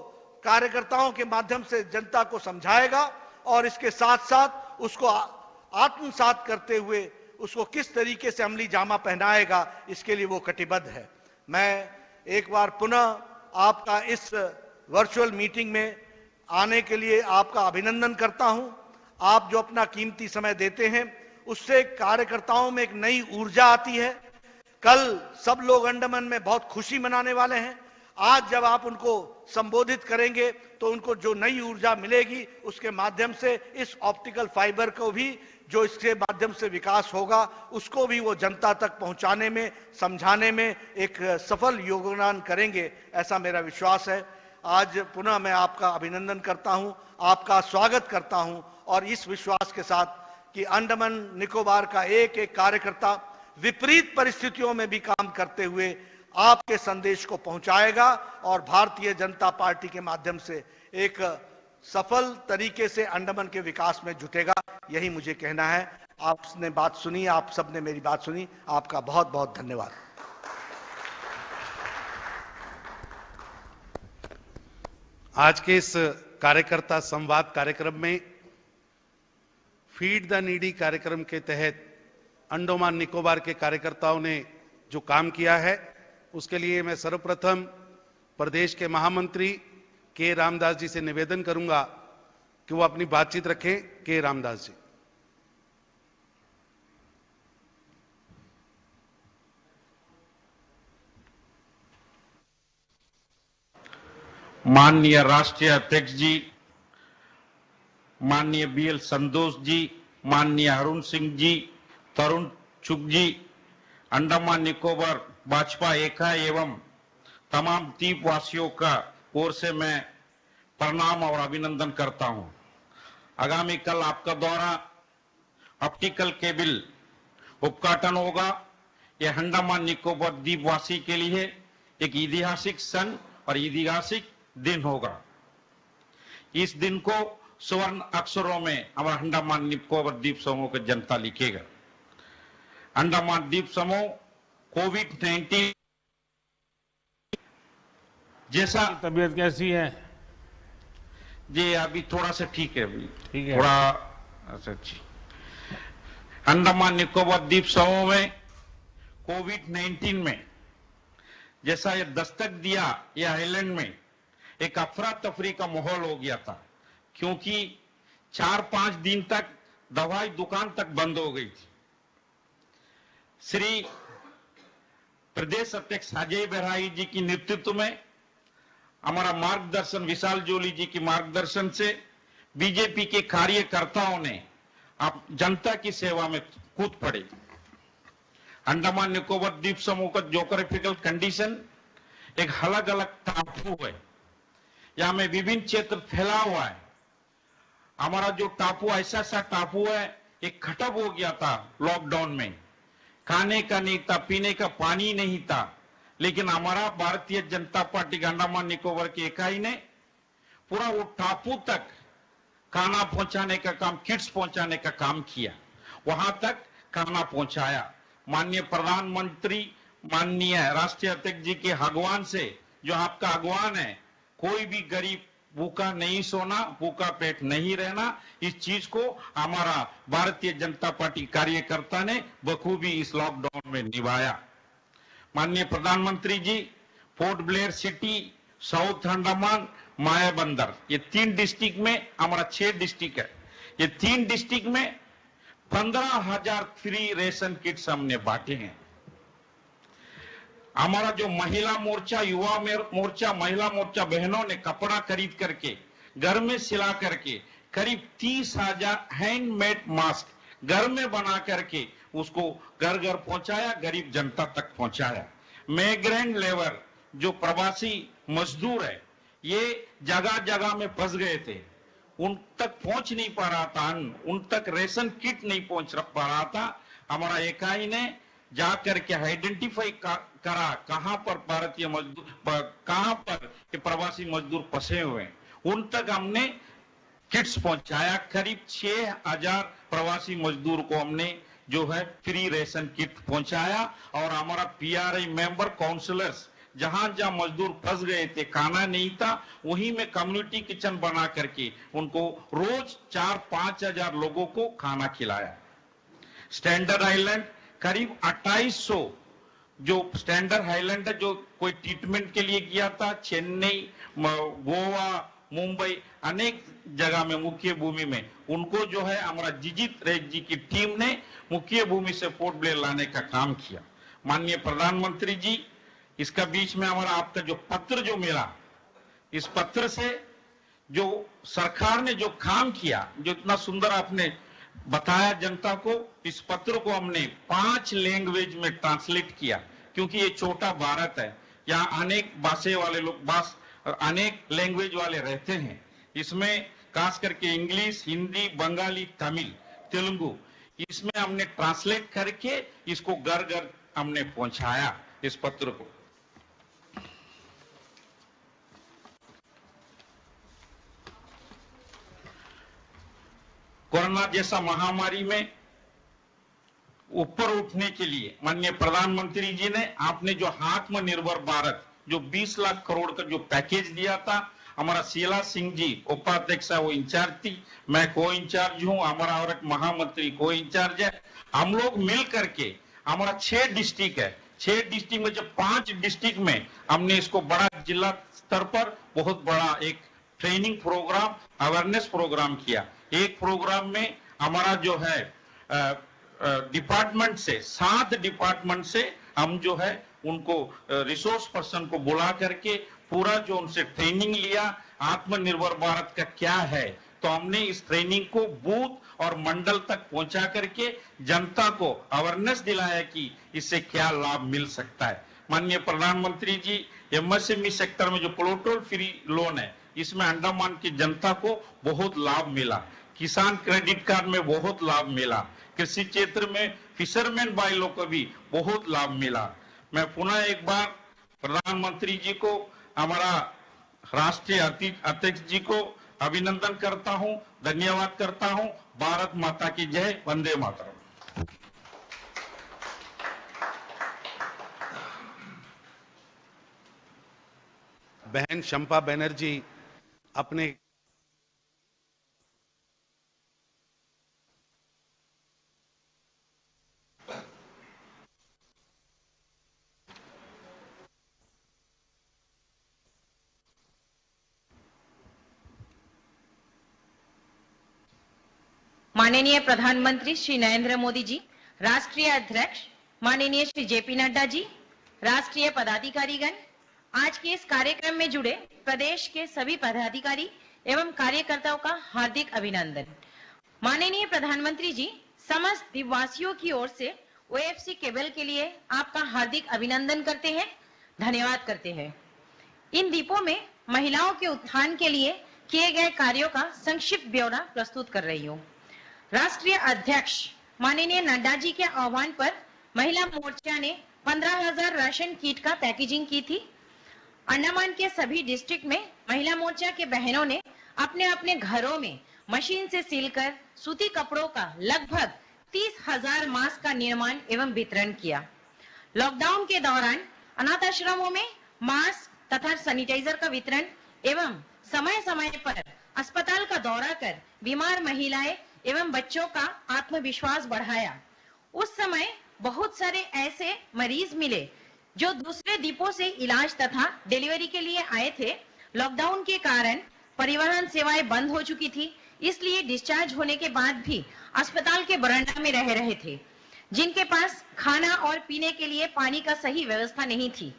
S3: कार्यकर्ताओं के माध्यम से जनता को समझाएगा, और इसके साथ साथ उसको आत्मसात करते हुए उसको किस तरीके से अमली जामा पहनाएगा, इसके लिए वो कटिबद्ध है। मैं एक बार पुनः आपका इस वर्चुअल मीटिंग में आने के लिए आपका अभिनंदन करता हूं। आप जो अपना कीमती समय देते हैं, उससे कार्यकर्ताओं में एक नई ऊर्जा आती है। कल सब लोग अंडमान में बहुत खुशी मनाने वाले हैं। आज जब आप उनको संबोधित करेंगे तो उनको जो नई ऊर्जा मिलेगी, उसके माध्यम से इस ऑप्टिकल फाइबर को भी, जो इसके माध्यम से विकास होगा, उसको भी वो जनता तक पहुंचाने में, समझाने में एक सफल योगदान करेंगे, ऐसा मेरा विश्वास है। आज पुनः मैं आपका अभिनंदन करता हूं, आपका स्वागत करता हूं, और इस विश्वास के साथ कि अंडमान निकोबार का एक एक कार्यकर्ता विपरीत परिस्थितियों में भी काम करते हुए आपके संदेश को पहुंचाएगा और भारतीय जनता पार्टी के माध्यम से एक सफल तरीके से अंडमान के विकास में जुटेगा। यही मुझे कहना है। आपने बात सुनी, आप सबने मेरी बात सुनी, आपका बहुत बहुत धन्यवाद।
S1: आज के इस कार्यकर्ता संवाद कार्यक्रम में फीड द नीडी कार्यक्रम के तहत अंडमान निकोबार के कार्यकर्ताओं ने जो काम किया है, उसके लिए मैं सर्वप्रथम प्रदेश के महामंत्री के रामदास जी से निवेदन करूंगा कि वो अपनी बातचीत रखें। के रामदास जी।
S4: माननीय राष्ट्रीय अध्यक्ष जी, माननीय बीएल संतोष जी, माननीय अरुण सिंह जी, तरुण चुग जी, अंडमान निकोबार भाजपा इकाई एवं तमाम द्वीप वासियों का ओर से मैं प्रणाम और अभिनंदन करता हूं। आगामी कल आपका दौरा ऑप्टिकल केबल उद्घाटन होगा। यह अंडमान निकोबार द्वीपवासी के लिए एक ऐतिहासिक क्षण और ऐतिहासिक दिन होगा। इस दिन को स्वर्ण अक्षरों में हमारा अंडमान निकोबार द्वीप समूह की जनता लिखेगा। अंडमान द्वीप समूह कोविड-19 जैसा।
S5: तबीयत कैसी है
S4: जी? अभी थोड़ा सा ठीक है, अभी
S5: ठीक है,
S4: थोड़ा अच्छा जी। अंडमान निकोबार द्वीप समूह में कोविड-19 में जैसा ये दस्तक दिया, ये आइलैंड में एक अफरा तफरी का माहौल हो गया था, क्योंकि 4-5 दिन तक दवाई दुकान तक बंद हो गई थी। श्री प्रदेश अध्यक्ष अजय बराई जी की नेतृत्व में हमारा मार्गदर्शन, विशाल जोली जी की मार्गदर्शन से बीजेपी के कार्यकर्ताओं ने आप जनता की सेवा में कूद पड़े। अंडमान निकोबार द्वीप समूह का ज्योग्राफिकल कंडीशन एक अलग अलग टापू है, यहाँ में विभिन्न क्षेत्र फैला हुआ है। हमारा जो टापू ऐसा सा टापू है, एक खटक हो गया था लॉकडाउन में, खाने का नहीं था, पीने का पानी नहीं था, लेकिन हमारा भारतीय जनता पार्टी का अंडमान निकोबार की इकाई ने पूरा वो टापू तक खाना पहुंचाने का काम, किट्स पहुंचाने का काम किया, वहां तक खाना पहुंचाया। माननीय प्रधानमंत्री, माननीय राष्ट्रीय अध्यक्ष जी के आह्वान से, जो आपका आह्वान है, कोई भी गरीब भूखा नहीं सोना, भूखा पेट नहीं रहना, इस चीज को हमारा भारतीय जनता पार्टी कार्यकर्ता ने बखूबी इस लॉकडाउन में निभाया। माननीय प्रधानमंत्री जी, पोर्ट ब्लेयर सिटी, साउथ अंडमान, मायाबंदर, ये 3 डिस्ट्रिक्ट में, हमारा 6 डिस्ट्रिक्ट है, ये 3 डिस्ट्रिक्ट में 15,000 फ्री रेशन किट्स हमने बांटे हैं। हमारा जो महिला मोर्चा, युवा मोर्चा, महिला मोर्चा बहनों ने कपड़ा खरीद करके, घर में सिला करके करीब 30,000 हैंडमेड मास्क घर में बना करके उसको घर घर पहुंचाया, गरीब जनता तक पहुंचाया। माइग्रेंट लेबर, जो प्रवासी मजदूर है, ये जगह जगह में फंस गए थे, उन तक पहुंच नहीं पा रहा था, उन तक रेशन किट नहीं पहुंच पा रहा था। हमारा इकाई ने जाकर के आइडेंटिफाई करा कहां पर भारतीय मजदूर, कहां पर ये प्रवासी मजदूर फंसे हुए हैं, उन तक हमने किट्स पहुंचाया। करीब 6,000 प्रवासी मजदूर को हमने जो है फ्री रेशन किट पहुंचाया। और हमारा पीआरआई मेंबर काउंसलर्स, जहां जहां मजदूर फंस गए थे, खाना नहीं था, वहीं में कम्युनिटी किचन बना करके उनको रोज 4-5 हजार लोगों को खाना खिलाया। स्टैंडर्ड आइलैंड करीब 2800 जो स्टैंडर्ड आइलैंड है, जो कोई ट्रीटमेंट के लिए गया था, चेन्नई, गोवा, मुंबई, अनेक जगह में मुख्य भूमि में, उनको जो है हमारा जिजित रेज जी की टीम ने मुख्य भूमि से पोर्ट ब्लेयर लाने का काम किया। माननीय प्रधानमंत्री जी, इसका बीच में हमारा आपका जो पत्र जो मिला, इस पत्र से जो सरकार ने जो काम किया, जो इतना सुंदर आपने बताया जनता को, इस पत्र को हमने 5 लैंग्वेज में ट्रांसलेट किया, क्योंकि ये छोटा भारत है, यहाँ अनेक भाषा वाले लोग, अनेक लैंग्वेज वाले रहते हैं। इसमें खास करके इंग्लिश, हिंदी, बंगाली, तमिल, तेलुगु, इसमें हमने ट्रांसलेट करके इसको घर घर हमने पहुंचाया इस पत्र को। कोरोना जैसा महामारी में ऊपर उठने के लिए माननीय प्रधानमंत्री जी ने आपने जो आत्मनिर्भर भारत जो 20 लाख करोड़ का जो पैकेज दिया था, हमारा शीला सिंह जी उपाध्यक्ष है, वो इंचार्ज थी, मैं को इंचार्ज हूं, हमारा और एक महामंत्री को इंचार्ज है। हम लोग मिल करके हमारा 6 डिस्ट्रिक्ट है, 6 डिस्ट्रिक्ट में जो 5 डिस्ट्रिक्ट में हमने इसको बड़ा जिला स्तर पर बहुत बड़ा एक ट्रेनिंग प्रोग्राम, अवेयरनेस प्रोग्राम किया। एक प्रोग्राम में हमारा जो है डिपार्टमेंट से 7 डिपार्टमेंट से हम जो है उनको रिसोर्स पर्सन को बुला करके पूरा जो उनसे ट्रेनिंग लिया आत्मनिर्भर भारत का क्या है, तो हमने इस ट्रेनिंग को बूथ और मंडल तक पहुंचा करके जनता को अवेयरनेस दिलाया कि इससे क्या लाभ मिल सकता है। माननीय प्रधानमंत्री जी, एमएसएमई सेक्टर में जो पोर्टल फ्री लोन है, इसमें अंडमान की जनता को बहुत लाभ मिला, किसान क्रेडिट कार्ड में बहुत लाभ मिला, कृषि क्षेत्र में फिशरमैन भाइयों को भी बहुत लाभ मिला। मैं पुनः एक बार प्रधानमंत्री जी को, हमारा राष्ट्रीय अध्यक्ष जी को अभिनंदन करता हूं, धन्यवाद करता हूं। भारत माता की जय, वंदे मातरम।
S1: बहन शंपा बनर्जी अपने
S5: माननीय प्रधानमंत्री श्री नरेंद्र मोदी जी, राष्ट्रीय अध्यक्ष माननीय श्री जेपी नड्डा जी, राष्ट्रीय पदाधिकारीगण, आज के इस कार्यक्रम में जुड़े प्रदेश के सभी पदाधिकारी एवं कार्यकर्ताओं का हार्दिक अभिनंदन। माननीय प्रधानमंत्री जी, समस्त द्वीपवासियों की ओर से ओएफसी केबल के लिए आपका हार्दिक अभिनंदन करते हैं, धन्यवाद करते हैं। इन द्वीपों में महिलाओं के उत्थान के लिए किए गए कार्यों का संक्षिप्त ब्यौरा प्रस्तुत कर रही हूँ। राष्ट्रीय अध्यक्ष माननीय नड्डा जी के आह्वान पर महिला मोर्चा ने 15,000 राशन किट का पैकेजिंग की थी। अंडमान के सभी डिस्ट्रिक्ट में महिला मोर्चा के बहनों ने अपने अपने घरों में मशीन से सिलकर सूती कपड़ों का लगभग 30,000 मास्क का निर्माण एवं वितरण किया। लॉकडाउन के दौरान अनाथ आश्रमों में मास्क तथा सैनिटाइजर का वितरण एवं समय समय पर अस्पताल का दौरा कर बीमार महिलाएं एवं बच्चों का आत्मविश्वास बढ़ाया। उस समय बहुत सारे ऐसे मरीज मिले जो दूसरे द्वीपों से इलाज तथा डिलीवरी के लिए आए थे। लॉकडाउन के कारण परिवहन सेवाएं बंद हो चुकी थी, इसलिए डिस्चार्ज होने के बाद भी अस्पताल के बरामदा में रह रहे थे, जिनके पास खाना और पीने के लिए पानी का सही व्यवस्था नहीं थी।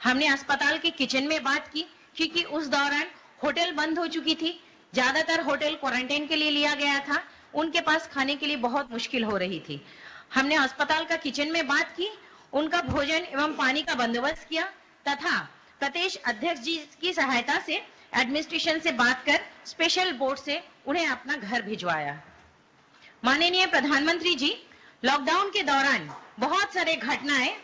S5: हमने अस्पताल के किचन में बात की, क्योंकि उस दौरान होटल बंद हो चुकी थी, ज्यादातर होटल क्वारंटाइन के लिए लिया गया था, उनके पास खाने के लिए बहुत मुश्किल हो रही थी। हमने अस्पताल का किचन में बात की, उनका भोजन एवं पानी का बंदोबस्त किया तथा प्रदेश अध्यक्ष जी की सहायता से एडमिनिस्ट्रेशन से बात कर स्पेशल बोट से उन्हें अपना घर भिजवाया। माननीय प्रधानमंत्री जी, लॉकडाउन के दौरान बहुत सारे घटनाएं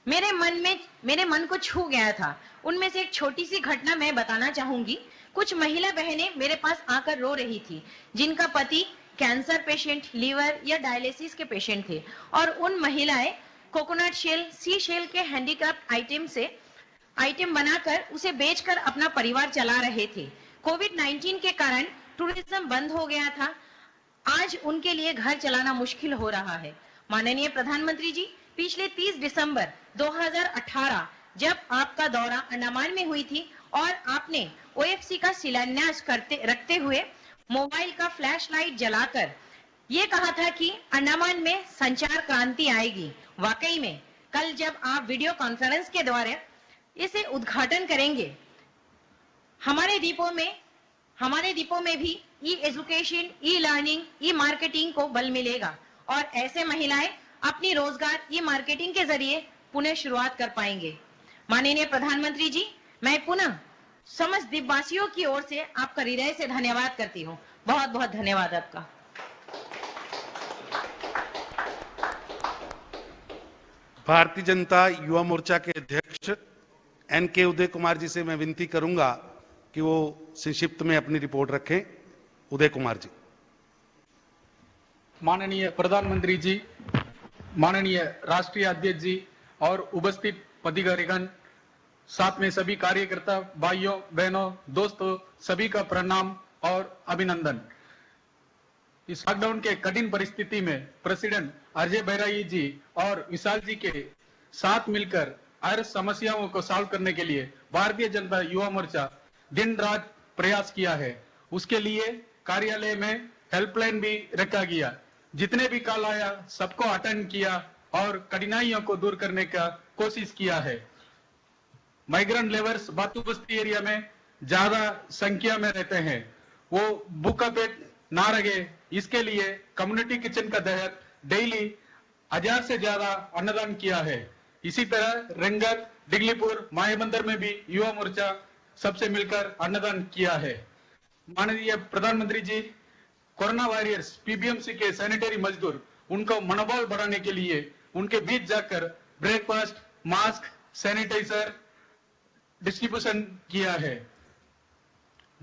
S5: मेरे मन को छू गया था। उनमें से एक छोटी सी घटना मैं बताना चाहूंगी। कुछ महिला बहनें मेरे पास आकर रो रही थी, जिनका पति कैंसर पेशेंट, लीवर या डायलिसिस के पेशेंट थे, और उन महिलाएं कोकोनट शेल, सी शेल के हैंडीक्राफ्ट आइटम बनाकर उसे बेचकर अपना परिवार चला रहे थे। कोविड-19 के कारण टूरिज्म बंद हो गया था, आज उनके लिए घर चलाना मुश्किल हो रहा है। माननीय प्रधानमंत्री जी, पिछले 30 दिसंबर 2018 जब आपका दौरा अंडमान में हुई थी और आपने ओएफसी का शिलान्यास रखते हुए मोबाइल का फ्लैश लाइट जलाकर ये कहा था कि अंडमान में संचार क्रांति आएगी। वाकई में कल जब आप वीडियो कॉन्फ्रेंस के द्वारा इसे उद्घाटन करेंगे, हमारे द्वीपों में भी ई एजुकेशन, ई लर्निंग, ई मार्केटिंग को बल मिलेगा और ऐसे महिलाएं अपनी रोजगार ई मार्केटिंग के जरिए पुनः शुरुआत कर पाएंगे। माननीय प्रधानमंत्री जी, मैं पुनः समस्त द्वीपवासियों की ओर से आपका हृदय से धन्यवाद करती हूँ। बहुत बहुत धन्यवाद आपका।
S1: भारतीय जनता युवा मोर्चा के अध्यक्ष एनके उदय कुमार जी से मैं विनती करूंगा कि वो संक्षिप्त में अपनी रिपोर्ट रखें। उदय कुमार जी।
S6: माननीय प्रधानमंत्री जी, माननीय राष्ट्रीय अध्यक्ष जी और उपस्थित पदाधिकारीगण, साथ में सभी कार्यकर्ता भाइयों बहनों दोस्तों सभी का प्रणाम और अभिनंदन। इस लॉकडाउन के कठिन परिस्थिति में प्रेसिडेंट अजय बैरागी जी और विशाल जी के साथ मिलकर हर समस्याओं को सॉल्व करने के लिए भारतीय जनता युवा मोर्चा दिन रात प्रयास किया है। उसके लिए कार्यालय में हेल्पलाइन भी रखा गया। जितने भी कॉल आया सबको अटेंड किया और कठिनाइयों को दूर करने का कोशिश किया है। माइग्रेंट लेबर्स बातू बस्ती एरिया में ज्यादा संख्या में रहते हैं, वो भूखा पेट ना रहे, इसके लिए कम्युनिटी किचन का तहत डेली 1000 से ज्यादा अन्नदान किया है। इसी तरह रंगत, डिगलीपुर, मायाबंदर में भी युवा मोर्चा सबसे मिलकर अन्नदान किया है। माननीय प्रधानमंत्री जी, कोरोना वॉरियर्स पीबीएमसी के सैनिटरी मजदूर, उनको मनोबल बढ़ाने के लिए उनके बीच जाकर ब्रेकफास्ट, मास्क, सैनिटाइजर डिस्ट्रीब्यूशन किया है।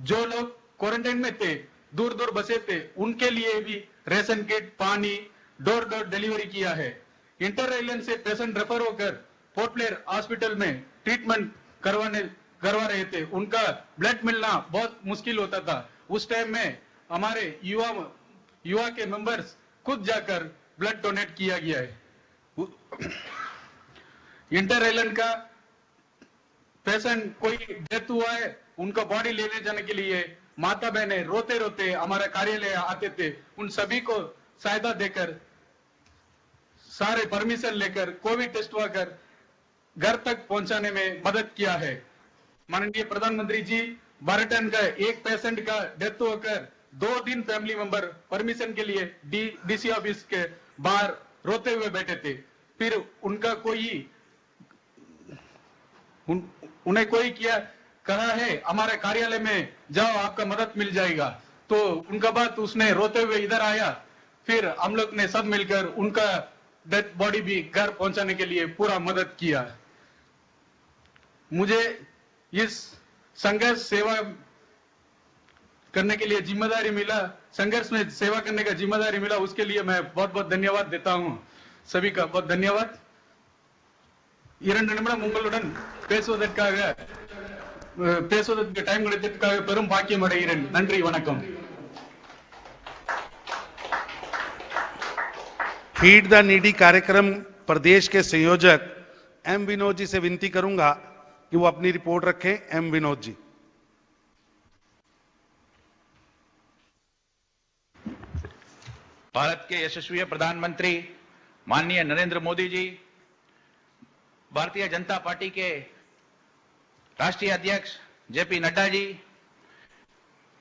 S6: जो लोग क्वारंटाइन में थे, दूर दूर बसे थे, उनके लिए भी रेशन किट, पानी डोर डोर डिलीवरी किया है। इंटर आइलैंड से पेशेंट रेफर होकर पोर्ट ब्लेयर हॉस्पिटल में ट्रीटमेंट करवा रहे थे, उनका ब्लड मिलना बहुत मुश्किल होता था। उस टाइम में हमारे युवा के मेंबर्स खुद जाकर ब्लड डोनेट किया गया है। इंटर आइलैंड का पेशेंट कोई डेथ हुआ है, उनका बॉडी लेने जाने के लिए माता बहने रोते रोते हमारे कार्यालय आते थे। उन सभी को सहायता देकर, सारे परमिशन लेकर, कोविड टेस्ट कर घर तक पहुंचाने में मदद किया है। माननीय प्रधानमंत्री जी, बारटन का एक पेशेंट का डेथ होकर 2 दिन फैमिली मेंबर परमिशन के लिए डीसी ऑफिस के बाहर रोते हुए बैठे थे। फिर उनका उन्हें कोई कहा है हमारे कार्यालय में जाओ, आपका मदद मिल जाएगा। तो उनका बात उसने रोते हुए इधर आया। फिर हम लोग ने सब मिलकर उनका डेथ बॉडी भी घर पहुंचाने के लिए पूरा मदद किया। मुझे इस संघर्ष सेवा करने के लिए जिम्मेदारी मिला, संघर्ष में सेवा करने का जिम्मेदारी मिला, उसके लिए मैं बहुत बहुत धन्यवाद देता हूं। सभी का बहुत धन्यवाद। 2 நிமிடம் உங்களுடன் பேசுவதற்கு டைம் கிடைத்ததற்காக பெரும் பாக்கியம் அடைகிறேன்। நன்றி, வணக்கம்।
S1: फीड द नीडी कार्यक्रम प्रदेश के संयोजक एम विनोद जी से विनती करूंगा कि वो अपनी रिपोर्ट रखें। एम विनोद जी।
S7: भारत के यशस्वी प्रधानमंत्री माननीय नरेंद्र मोदी जी, भारतीय जनता पार्टी के राष्ट्रीय अध्यक्ष जेपी नड्डा जी,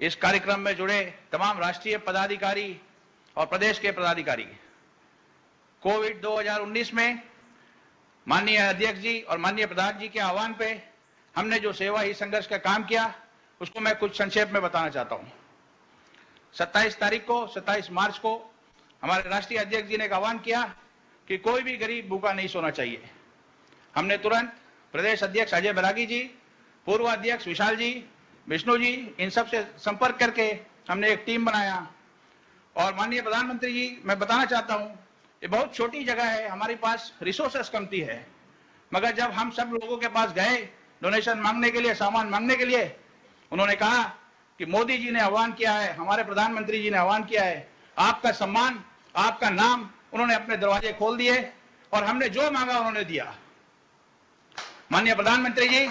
S7: इस कार्यक्रम में जुड़े तमाम राष्ट्रीय पदाधिकारी और प्रदेश के पदाधिकारी, कोविड 2019 में माननीय अध्यक्ष जी और माननीय प्रधान जी के आह्वान पे हमने जो सेवा ही संघर्ष का काम किया, उसको मैं कुछ संक्षेप में बताना चाहता हूं। 27 मार्च को हमारे राष्ट्रीय अध्यक्ष जी ने एक आह्वान किया कि कोई भी गरीब भूखा नहीं सोना चाहिए। हमने तुरंत प्रदेश अध्यक्ष अजय बैरागी जी, पूर्व अध्यक्ष विशाल जी, विष्णु जी, इन सब से संपर्क करके हमने एक टीम बनाया। और माननीय प्रधानमंत्री जी, मैं बताना चाहता हूं, ये बहुत छोटी जगह है, हमारे पास रिसोर्सेस कमती है, मगर जब हम सब लोगों के पास गए डोनेशन मांगने के लिए, सामान मांगने के लिए, उन्होंने कहा कि मोदी जी ने आह्वान किया है, हमारे प्रधानमंत्री जी ने आह्वान किया है, आपका सम्मान, आपका नाम, उन्होंने अपने दरवाजे खोल दिए और हमने जो मांगा उन्होंने दिया। माननीय प्रधानमंत्री जी,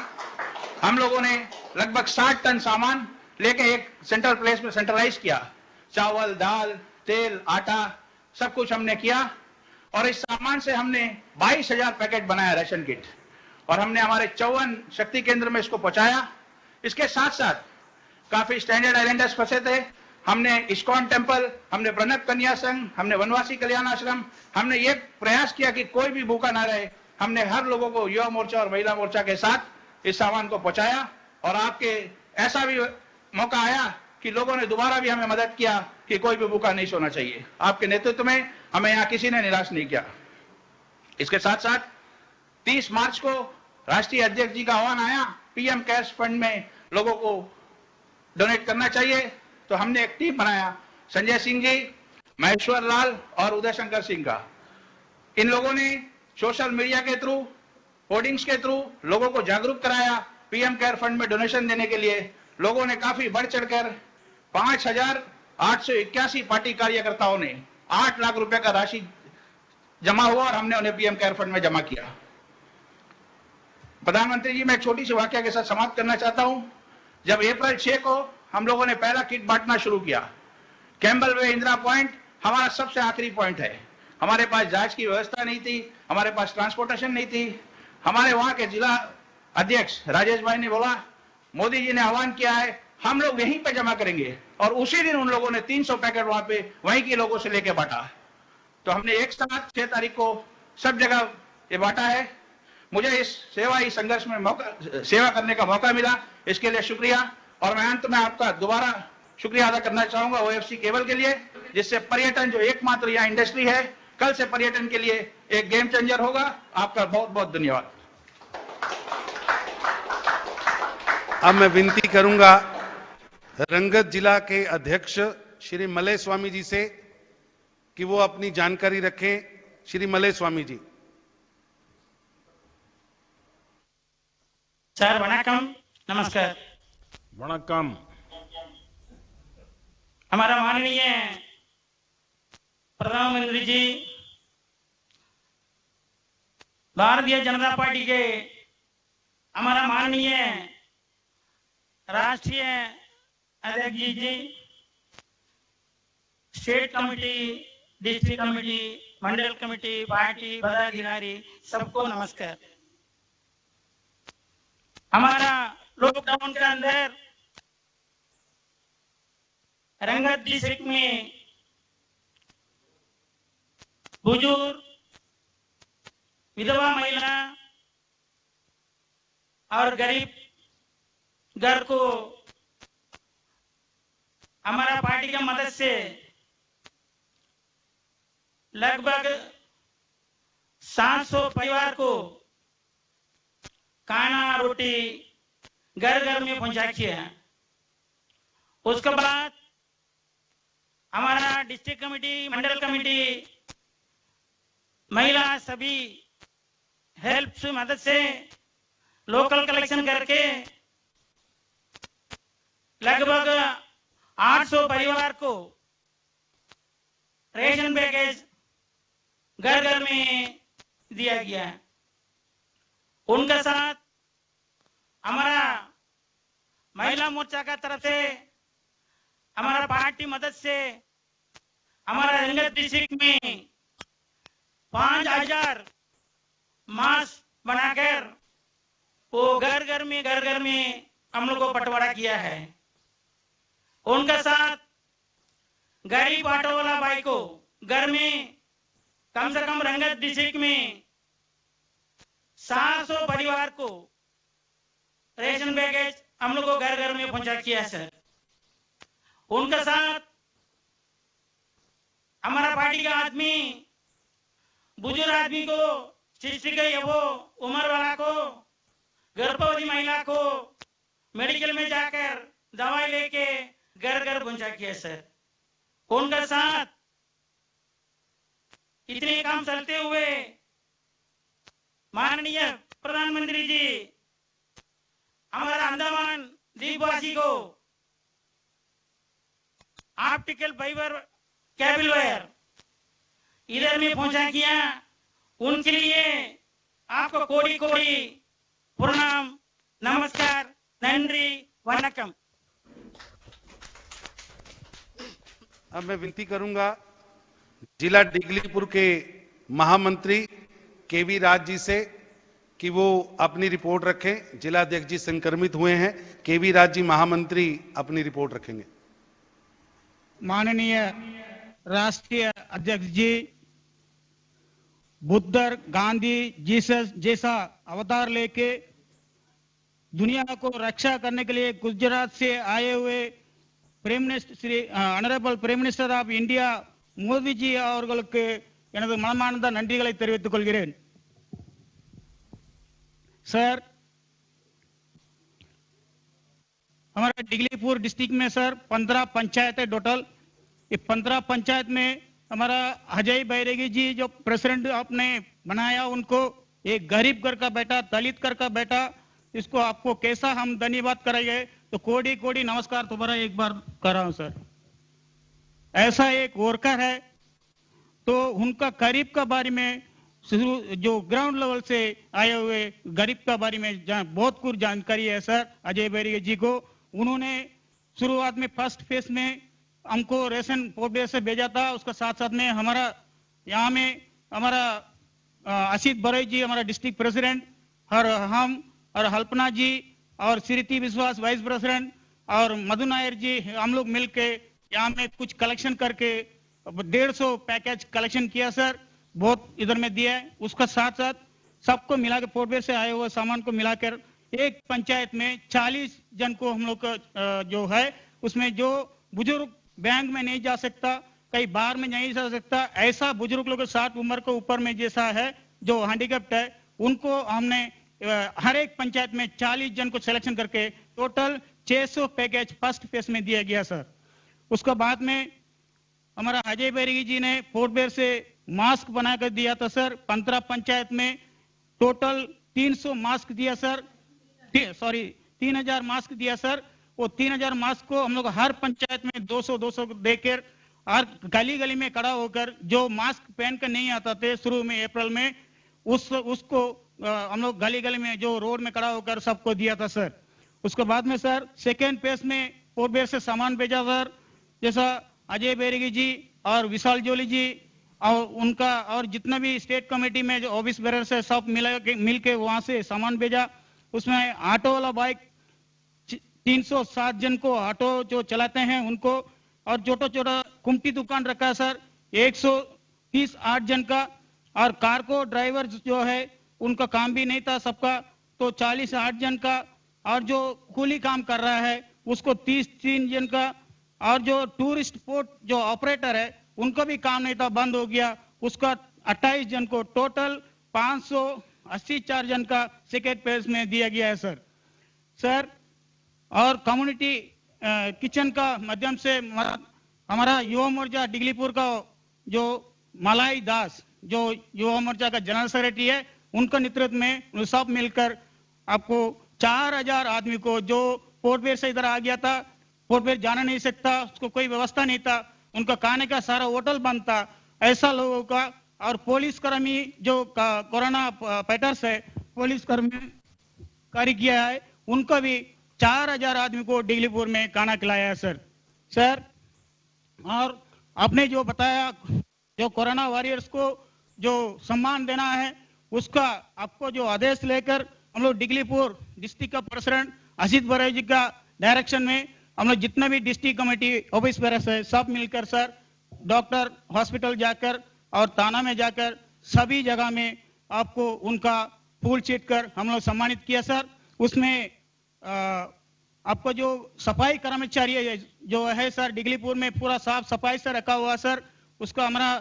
S7: हम लोगों ने लगभग 60 टन सामान लेके एक सेंट्रल प्लेस में सेंट्रलाइज किया। चावल, दाल, तेल, आटा, सब कुछ हमने किया और इस सामान से हमने 22,000 पैकेट बनाया रेशन किट, और हमने हमारे 54 शक्ति केंद्र में इसको पहुंचाया। इसके साथ साथ काफी स्टैंडर्ड आइलैंडर्स फंसे थे, हमने इस्कॉन टेम्पल, हमने प्रणब कन्या संघ, हमने वनवासी कल्याण आश्रम, हमने ये प्रयास किया कि कोई भी भूखा ना रहे। हमने हर लोगों को युवा मोर्चा और महिला मोर्चा के साथ इस सामान को पहुंचाया और आपके ऐसा भी मौका आया कि लोगों ने दोबारा भी हमें मदद किया कि कोई भी भूखा नहीं सोना चाहिए। आपके नेतृत्व में हमें यहाँ किसी ने निराश नहीं किया। इसके साथ साथ 30 मार्च को राष्ट्रीय अध्यक्ष जी का आह्वान आया, पीएम केयर्स फंड में लोगों को डोनेट करना चाहिए, तो हमने एक टीम बनाया। संजय सिंह जी, महेश्वर लाल और उदय शंकर सिंह का। इन लोगों ने सोशल मीडिया के थ्रू, होर्डिंग्स के थ्रू लोगों को जागरूक कराया। पीएम केयर फंड में डोनेशन देने के लिए लोगों ने काफी बढ़ चढ़कर 5,881 पार्टी कार्यकर्ताओं ने 8 लाख रुपए का राशि जमा हुआ और हमने उन्हें पीएम केयर फंड में जमा किया। प्रधानमंत्री जी, मैं एक छोटी सी वाकया के साथ समाप्त करना चाहता हूं। जब अप्रैल 6 को हम लोगों ने पहला किट बांटना शुरू किया, कैम्बल वे इंदिरा पॉइंट हमारा सबसे आखिरी पॉइंट है। हमारे पास जांच की व्यवस्था नहीं थी, हमारे पास ट्रांसपोर्टेशन नहीं थी। हमारे वहां के जिला अध्यक्ष राजेश भाई ने बोला, मोदी जी ने आह्वान किया है, हम लोग यहीं पे जमा करेंगे। और उसी दिन उन लोगों ने 300 पैकेट वहां पे वहीं के लोगों से लेके बांटा। तो हमने एक साथ 6 तारीख को सब जगह ये बांटा है। मुझे इस संघर्ष में सेवा करने का मौका मिला, इसके लिए शुक्रिया। और मैं अंत में आपका दोबारा शुक्रिया अदा करना चाहूंगा ओएफसी केबल के लिए, जिससे पर्यटन जो एकमात्र यहाँ इंडस्ट्री है, कल से पर्यटन के लिए एक गेम चेंजर होगा। आपका बहुत बहुत धन्यवाद।
S1: अब मैं विनती करूंगा रंगत जिला के अध्यक्ष श्री मलय स्वामी जी से कि वो अपनी जानकारी रखें। श्री मलय स्वामी जी।
S8: सर वणक्कम, नमस्कार।
S9: वणक्कम।
S8: हमारा माननीय प्रधानमंत्री जी, भारतीय जनता पार्टी के हमारा माननीय राष्ट्रीय अध्यक्ष जी, स्टेट कमेटी, डिस्ट्रिक्ट कमेटी, मंडल कमेटी, पार्टी पदाधिकारी, सबको नमस्कार। हमारा लॉकडाउन के अंदर रंगत डिस्ट्रिक्ट में बुजुर्ग, विधवा महिला और गरीब घर को हमारा पार्टी की मदद से लगभग 700 परिवार को खाना रोटी घर घर में पहुंचा किया। उसके बाद हमारा डिस्ट्रिक्ट कमेटी, मंडल कमेटी, महिला सभी हेल्प से मदद से लोकल कलेक्शन करके लगभग 800 परिवार को रेशन पैकेज घर घर में दिया गया। उनके साथ हमारा महिला मोर्चा का तरफ से हमारा पार्टी मदद से हमारा रंगत डिस्ट्रिक्ट में 5000 मास्क बनाकर वो घर घर में हम लोग को बंटवारा किया है। उनके साथ गरीब ऑटो वाला भाई को घर में कम से कम रंगत डिस्ट्रिक्ट में 700 परिवार को रेशन पैकेज हम लोग को घर घर में पहुंचा किया सर। उनके साथ हमारा पार्टी का आदमी, बुजुर्ग आदमी को, शिक्षित वो उम्र वाला को, गर्भवती महिला को मेडिकल में जाकर दवाई लेके घर घर पहुंचा किया सर। उनके साथ इतने काम चलते हुए माननीय प्रधानमंत्री जी हमारा अंडमान द्वीपवासी को ऑप्टिकल फाइबर केबल वायर इधर में पहुंचा किया। उनके लिए आपको कोटि कोटि प्रणाम, नमस्कार, नंदी, वणक्कम।
S1: अब मैं विनती करूंगा जिला डिगलीपुर के महामंत्री केवी राज जी से कि वो अपनी रिपोर्ट रखें। जिला अध्यक्ष जी संक्रमित हुए हैं। केवी राज जी महामंत्री अपनी रिपोर्ट रखेंगे।
S10: माननीय राष्ट्रीय अध्यक्ष जी, बुद्ध, गांधी, जीसस जैसा अवतार लेके दुनिया को रक्षा करने के लिए गुजरात से आए हुए prime minister Shri honourable prime minister of India Modi ji அவர்களுக்கு எனது மனமார்ந்த நன்றிகளை தெரிவித்துக் கொள்கிறேன்। सर, हमारा डिगलीपुर डिस्ट्रिक्ट में सर 15 पंचायत है टोटल। ये 15 पंचायत में हमारा अजय बैरागी जी जो प्रेसिडेंट आपने बनाया, उनको एक गरीब घर का बेटा, दलित घर का बेटा, इसको आपको कैसा हम धन्यवाद करेंगे। तो कोड़ी कोड़ी नमस्कार तुम्हारा एक बार कर रहा हूं सर। ऐसा एक वर्कर है, तो उनका गरीब का बारे में जो ग्राउंड लेवल से आए हुए गरीब का बारे में बहुत कुछ जानकारी है सर अजय बैरागी जी को। उन्होंने शुरुआत में फर्स्ट फेज में हमको रेशन पोर्ट से भेजा था, उसका साथ साथ में हमारा यहाँ में हमारा असित बरई जी हमारा डिस्ट्रिक्ट प्रेसिडेंट और हम और हल्पना जी और श्रीति विश्वास वाइस प्रेसिडेंट और मधु नायर जी, हम लोग मिलके यहाँ में कुछ कलेक्शन करके 150 पैकेज कलेक्शन किया सर, बहुत इधर में दिया है। उसका साथ साथ सबको मिला के पोर्टवेयर से आए हुए सामान को मिलाकर एक पंचायत में 40 जन को हम लोग जो है उसमें जो बुजुर्ग बैंक में नहीं जा सकता, कहीं बाहर में नहीं जा सकता, ऐसा बुजुर्ग लोग 60 उम्र के ऊपर में जैसा है जो हैंडीकैप्ड है, उनको हमने हर एक पंचायत में 40 जन को सिलेक्शन करके टोटल 600 पैकेज फर्स्ट फेज में दिया गया सर। उसके बाद में हमारा अजय बैरागी जी ने पोर्टवेयर से मास्क बनाकर दिया था सर। 15 पंचायत में टोटल 300 मास्क दिया सर, 3000 मास्क दिया सर। वो 3000 मास्क को हम लोग हर पंचायत में 200 देकर और गली गली में खड़ा होकर जो मास्क पहन कर नहीं आता थे शुरू में अप्रैल में, उसको हम लोग गली गली में जो रोड में खड़ा होकर सबको दिया था सर। उसके बाद में सर सेकेंड फेज में पोर्टवेयर से सामान भेजा सर, जैसा अजय बैरागी जी और विशाल जोली जी और उनका और जितना भी स्टेट कमेटी में जो ऑफिस बेरर से सब मिल के वहां से सामान भेजा। उसमें ऑटो वाला बाइक 307 जन को ऑटो जो चलाते हैं उनको, और छोटा छोटा कुमटी दुकान रखा है सर 138 जन का, और कार को ड्राइवर जो है उनका काम भी नहीं था सबका, तो 48 जन का, और जो कूली काम कर रहा है उसको 33 जन का, और जो टूरिस्ट पोर्ट जो ऑपरेटर है उनका भी काम नहीं था, बंद हो गया, उसका 28 जन को, टोटल 584 जन का सेकेंड फेज में दिया गया है सर। और कम्युनिटी किचन का माध्यम से हमारा युवा मोर्चा डिगलीपुर का जो मलाई दास जो युवा मोर्चा का जनरल सेक्रेटरी है, उनका नेतृत्व में सब मिलकर आपको 4000 आदमी को जो पोर्टवेयर से इधर आ गया था, पोर्टवेयर जाना नहीं सकता, उसको कोई व्यवस्था नहीं था, उनका खाने का सारा होटल बंद था, ऐसा लोगों का, और पुलिस कर्मी जो कोरोना पैटर्स है पुलिस कर्मी कार्य किया है, उनको भी 4000 आदमी को डिगलीपुर में खाना खिलाया है सर। और आपने जो बताया जो कोरोना वॉरियर्स को जो सम्मान देना है, उसका आपको जो आदेश लेकर हम लोग डिगलीपुर डिस्ट्रिक्ट का प्रेसिडेंट असित बरई जी का डायरेक्शन में हम लोग जितना भी डिस्ट्रिक्ट कमेटी ऑफिस बेरर्स है सब मिलकर सर डॉक्टर हॉस्पिटल जाकर और थाना में जाकर सभी जगह में आपको उनका फूल छीट कर हम लोग सम्मानित किया सर। उसमें आपको जो सफाई कर्मचारी है जो है सर डिगलीपुर में पूरा साफ सफाई से रखा हुआ सर, उसका हमारा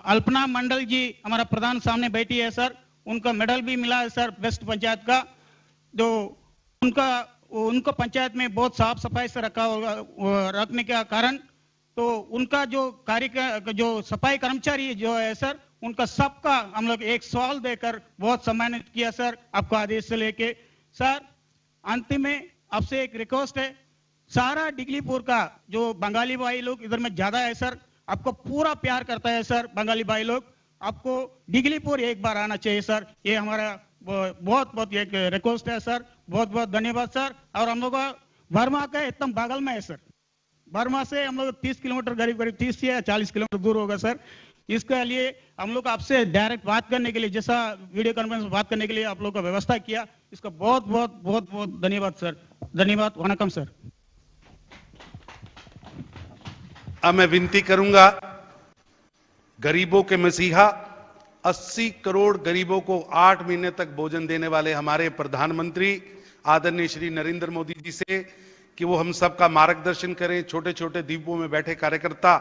S10: अल्पना मंडल जी हमारा प्रधान सामने बैठी है सर, उनका मेडल भी मिला है सर बेस्ट पंचायत का। जो उनको पंचायत में बहुत साफ सफाई से रखा होगा, रखने के कारण तो उनका जो कार्य जो सफाई कर्मचारी जो है सर, उनका सबका हम लोग एक सवाल देकर बहुत सम्मानित किया सर आपको आदेश से लेके सर। अंतिम में आपसे एक रिक्वेस्ट है, सारा डिगलीपुर का जो बंगाली भाई लोग इधर में ज्यादा है सर, आपको पूरा प्यार करता है सर बंगाली भाई लोग, आपको डिगलीपुर एक बार आना चाहिए सर, ये हमारा बहुत बहुत एक रिक्वेस्ट है सर। बहुत बहुत धन्यवाद सर। और हम लोग वर्मा का एकदम बगल में है सर, वर्मा से हम लोग 30 किलोमीटर करीब 30 या 40 किलोमीटर दूर होगा सर। इसके लिए हम लोग आपसे डायरेक्ट बात करने के लिए, जैसा वीडियो कॉन्फ्रेंस में बात करने के लिए आप लोग का व्यवस्था किया, इसका बहुत बहुत बहुत बहुत धन्यवाद सर। धन्यवाद, वनकम सर।
S1: अब मैं विनती करूंगा गरीबों के मसीहा 80 करोड़ गरीबों को 8 महीने तक भोजन देने वाले हमारे प्रधानमंत्री आदरणीय श्री नरेंद्र मोदी जी से कि वो हम सब का मार्गदर्शन करें। छोटे छोटे द्वीपों में बैठे कार्यकर्ता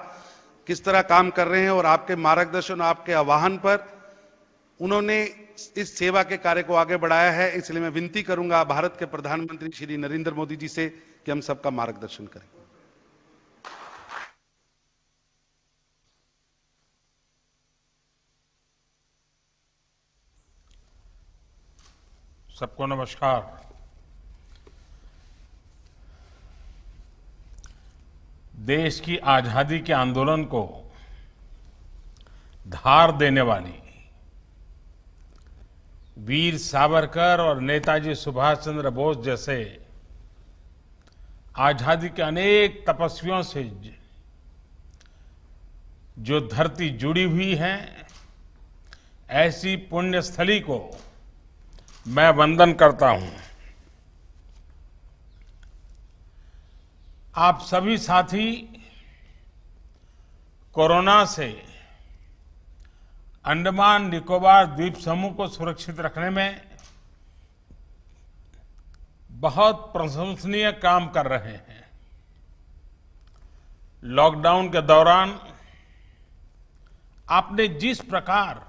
S1: किस तरह काम कर रहे हैं और आपके मार्गदर्शन, आपके आह्वान पर उन्होंने इस सेवा के कार्य को आगे बढ़ाया है। इसलिए मैं विनती करूंगा भारत के प्रधानमंत्री श्री नरेंद्र मोदी जी से कि हम सबका मार्गदर्शन करें।
S9: सबको नमस्कार। देश की आजादी के आंदोलन को धार देने वाली वीर सावरकर और नेताजी सुभाष चंद्र बोस जैसे आजादी के अनेक तपस्वियों से जो धरती जुड़ी हुई है, ऐसी पुण्य स्थली को मैं वंदन करता हूं। आप सभी साथी कोरोना से अंडमान निकोबार द्वीप समूह को सुरक्षित रखने में बहुत प्रशंसनीय काम कर रहे हैं। लॉकडाउन के दौरान आपने जिस प्रकार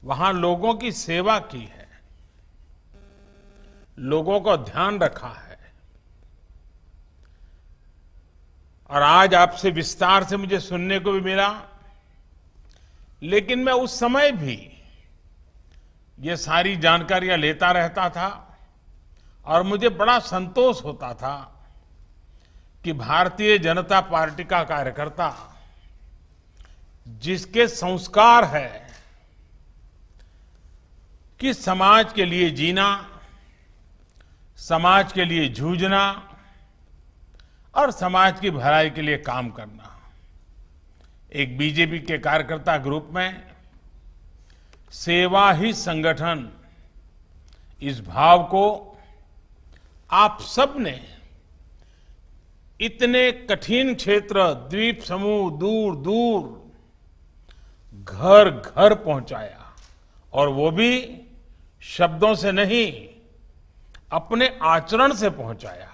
S9: वहां लोगों की सेवा की है, लोगों को ध्यान रखा है, और आज आपसे विस्तार से मुझे सुनने को भी मिला, लेकिन मैं उस समय भी ये सारी जानकारियां लेता रहता था और मुझे बड़ा संतोष होता था कि भारतीय जनता पार्टी का कार्यकर्ता जिसके संस्कार है कि समाज के लिए जीना, समाज के लिए जूझना और समाज की भलाई के लिए काम करना, एक बीजेपी के कार्यकर्ता ग्रुप में सेवा ही संगठन, इस भाव को आप सबने इतने कठिन क्षेत्र, द्वीप समूह, दूर दूर घर घर पहुंचाया, और वो भी शब्दों से नहीं, अपने आचरण से पहुंचाया,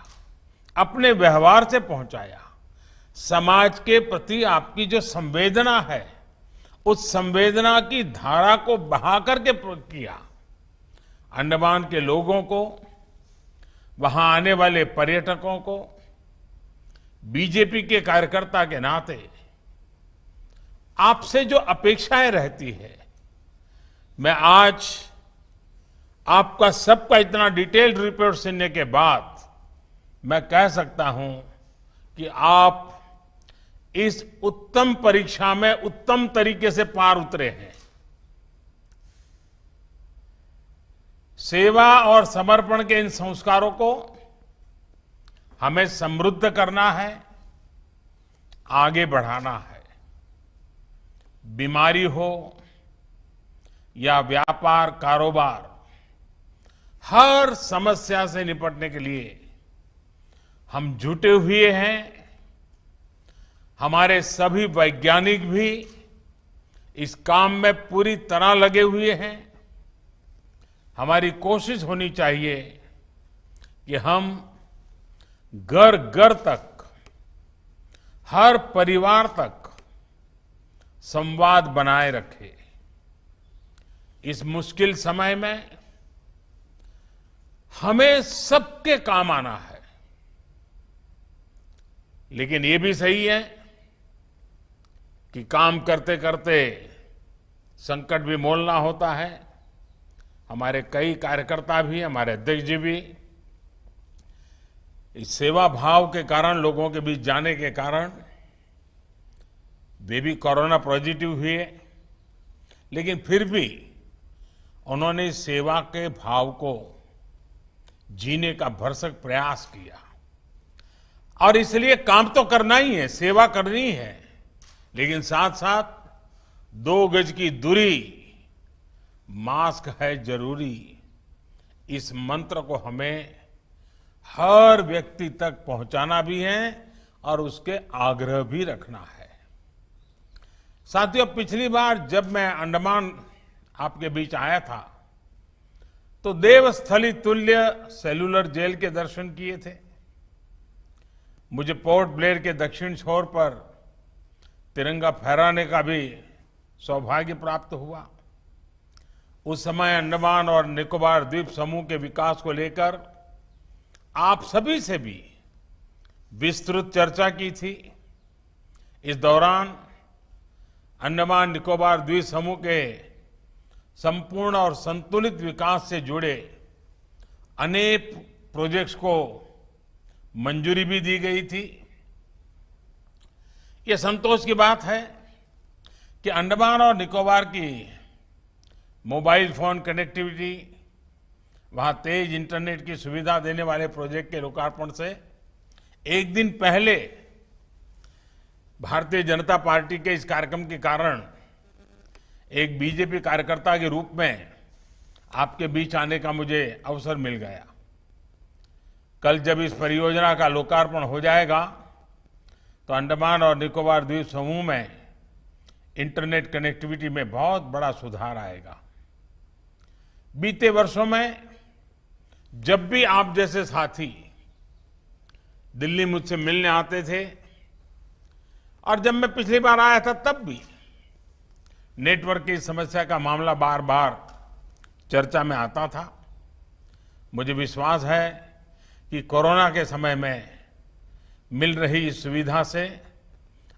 S9: अपने व्यवहार से पहुंचाया। समाज के प्रति आपकी जो संवेदना है, उस संवेदना की धारा को बहा करके किया। अंडमान के लोगों को, वहां आने वाले पर्यटकों को, बीजेपी के कार्यकर्ता के नाते आपसे जो अपेक्षाएं रहती है, मैं आज आपका सबका इतना डिटेल्ड रिपोर्ट सुनने के बाद मैं कह सकता हूं कि आप इस उत्तम परीक्षा में उत्तम तरीके से पार उतरे हैं। सेवा और समर्पण के इन संस्कारों को हमें समृद्ध करना है, आगे बढ़ाना है। बीमारी हो या व्यापार कारोबार, हर समस्या से निपटने के लिए हम जुटे हुए हैं। हमारे सभी वैज्ञानिक भी इस काम में पूरी तरह लगे हुए हैं। हमारी कोशिश होनी चाहिए कि हम घर घर तक, हर परिवार तक संवाद बनाए रखें। इस मुश्किल समय में हमें सबके काम आना है, लेकिन ये भी सही है कि काम करते करते संकट भी मोलना होता है। हमारे कई कार्यकर्ता भी, हमारे अध्यक्ष जी भी इस सेवा भाव के कारण, लोगों के बीच जाने के कारण वे भी कोरोना पॉजिटिव हुए, लेकिन फिर भी उन्होंने सेवा के भाव को जीने का भरसक प्रयास किया। और इसलिए काम तो करना ही है, सेवा करनी है, लेकिन साथ साथ 2 गज की दूरी, मास्क है जरूरी, इस मंत्र को हमें हर व्यक्ति तक पहुंचाना भी है और उसके आग्रह भी रखना है। साथियों, पिछली बार जब मैं अंडमान आपके बीच आया था तो देवस्थली तुल्य सेलुलर जेल के दर्शन किए थे। मुझे पोर्ट ब्लेयर के दक्षिण छोर पर तिरंगा फहराने का भी सौभाग्य प्राप्त हुआ। उस समय अंडमान और निकोबार द्वीप समूह के विकास को लेकर आप सभी से भी विस्तृत चर्चा की थी। इस दौरान अंडमान निकोबार द्वीप समूह के संपूर्ण और संतुलित विकास से जुड़े अनेक प्रोजेक्ट्स को मंजूरी भी दी गई थी। ये संतोष की बात है कि अंडमान और निकोबार की मोबाइल फोन कनेक्टिविटी, वहां तेज इंटरनेट की सुविधा देने वाले प्रोजेक्ट के लोकार्पण से एक दिन पहले भारतीय जनता पार्टी के इस कार्यक्रम के कारण एक बीजेपी कार्यकर्ता के रूप में आपके बीच आने का मुझे अवसर मिल गया। कल जब इस परियोजना का लोकार्पण हो जाएगा तो अंडमान और निकोबार द्वीप समूह में इंटरनेट कनेक्टिविटी में बहुत बड़ा सुधार आएगा। बीते वर्षों में जब भी आप जैसे साथी दिल्ली मुझसे मिलने आते थे और जब मैं पिछली बार आया था तब भी नेटवर्क की समस्या का मामला बार बार चर्चा में आता था। मुझे विश्वास है कि कोरोना के समय में मिल रही इस सुविधा से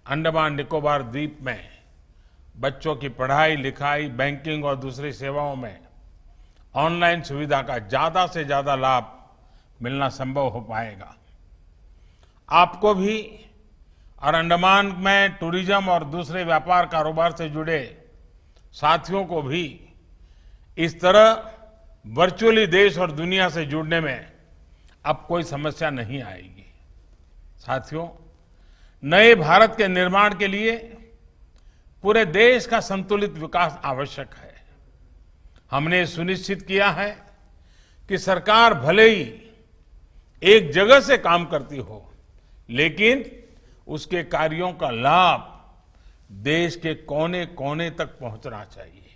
S9: अंडमान निकोबार द्वीप में बच्चों की पढ़ाई लिखाई, बैंकिंग और दूसरी सेवाओं में ऑनलाइन सुविधा का ज्यादा से ज्यादा लाभ मिलना संभव हो पाएगा। आपको भी और अंडमान में टूरिज्म और दूसरे व्यापार कारोबार से जुड़े साथियों को भी इस तरह वर्चुअली देश और दुनिया से जुड़ने में अब कोई समस्या नहीं आएगी। साथियों, नए भारत के निर्माण के लिए पूरे देश का संतुलित विकास आवश्यक है। हमने सुनिश्चित किया है कि सरकार भले ही एक जगह से काम करती हो, लेकिन उसके कार्यों का लाभ देश के कोने कोने तक पहुंचना चाहिए।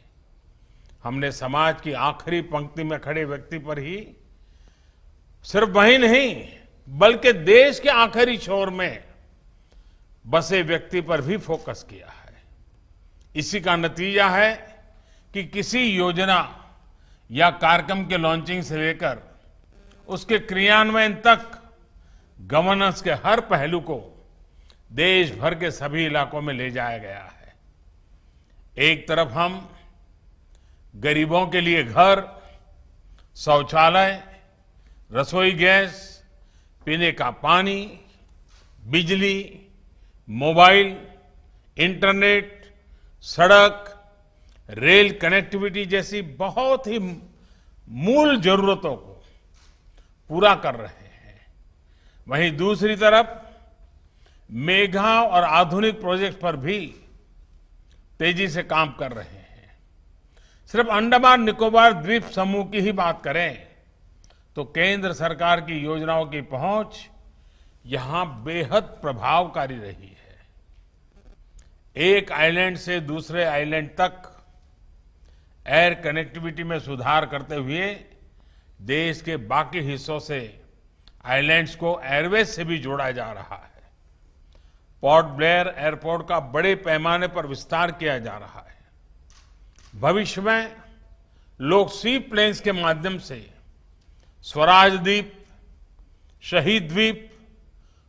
S9: हमने समाज की आखिरी पंक्ति में खड़े व्यक्ति पर ही सिर्फ वही नहीं बल्कि देश के आखिरी छोर में बसे व्यक्ति पर भी फोकस किया है। इसी का नतीजा है कि किसी योजना या कार्यक्रम के लॉन्चिंग से लेकर उसके क्रियान्वयन तक गवर्नेंस के हर पहलू को देश भर के सभी इलाकों में ले जाया गया है। एक तरफ हम गरीबों के लिए घर, शौचालय, रसोई गैस, पीने का पानी, बिजली, मोबाइल, इंटरनेट, सड़क, रेल कनेक्टिविटी जैसी बहुत ही मूल जरूरतों को पूरा कर रहे हैं। वहीं दूसरी तरफ मेगा और आधुनिक प्रोजेक्ट पर भी तेजी से काम कर रहे हैं। सिर्फ अंडमान निकोबार द्वीप समूह की ही बात करें तो केंद्र सरकार की योजनाओं की पहुंच यहां बेहद प्रभावकारी रही है। एक आइलैंड से दूसरे आइलैंड तक एयर कनेक्टिविटी में सुधार करते हुए देश के बाकी हिस्सों से आइलैंड्स को एयरवेज से भी जोड़ा जा रहा है। पोर्ट ब्लेयर एयरपोर्ट का बड़े पैमाने पर विस्तार किया जा रहा है। भविष्य में लोग सी प्लेन्स के माध्यम से स्वराज द्वीप, शहीद द्वीप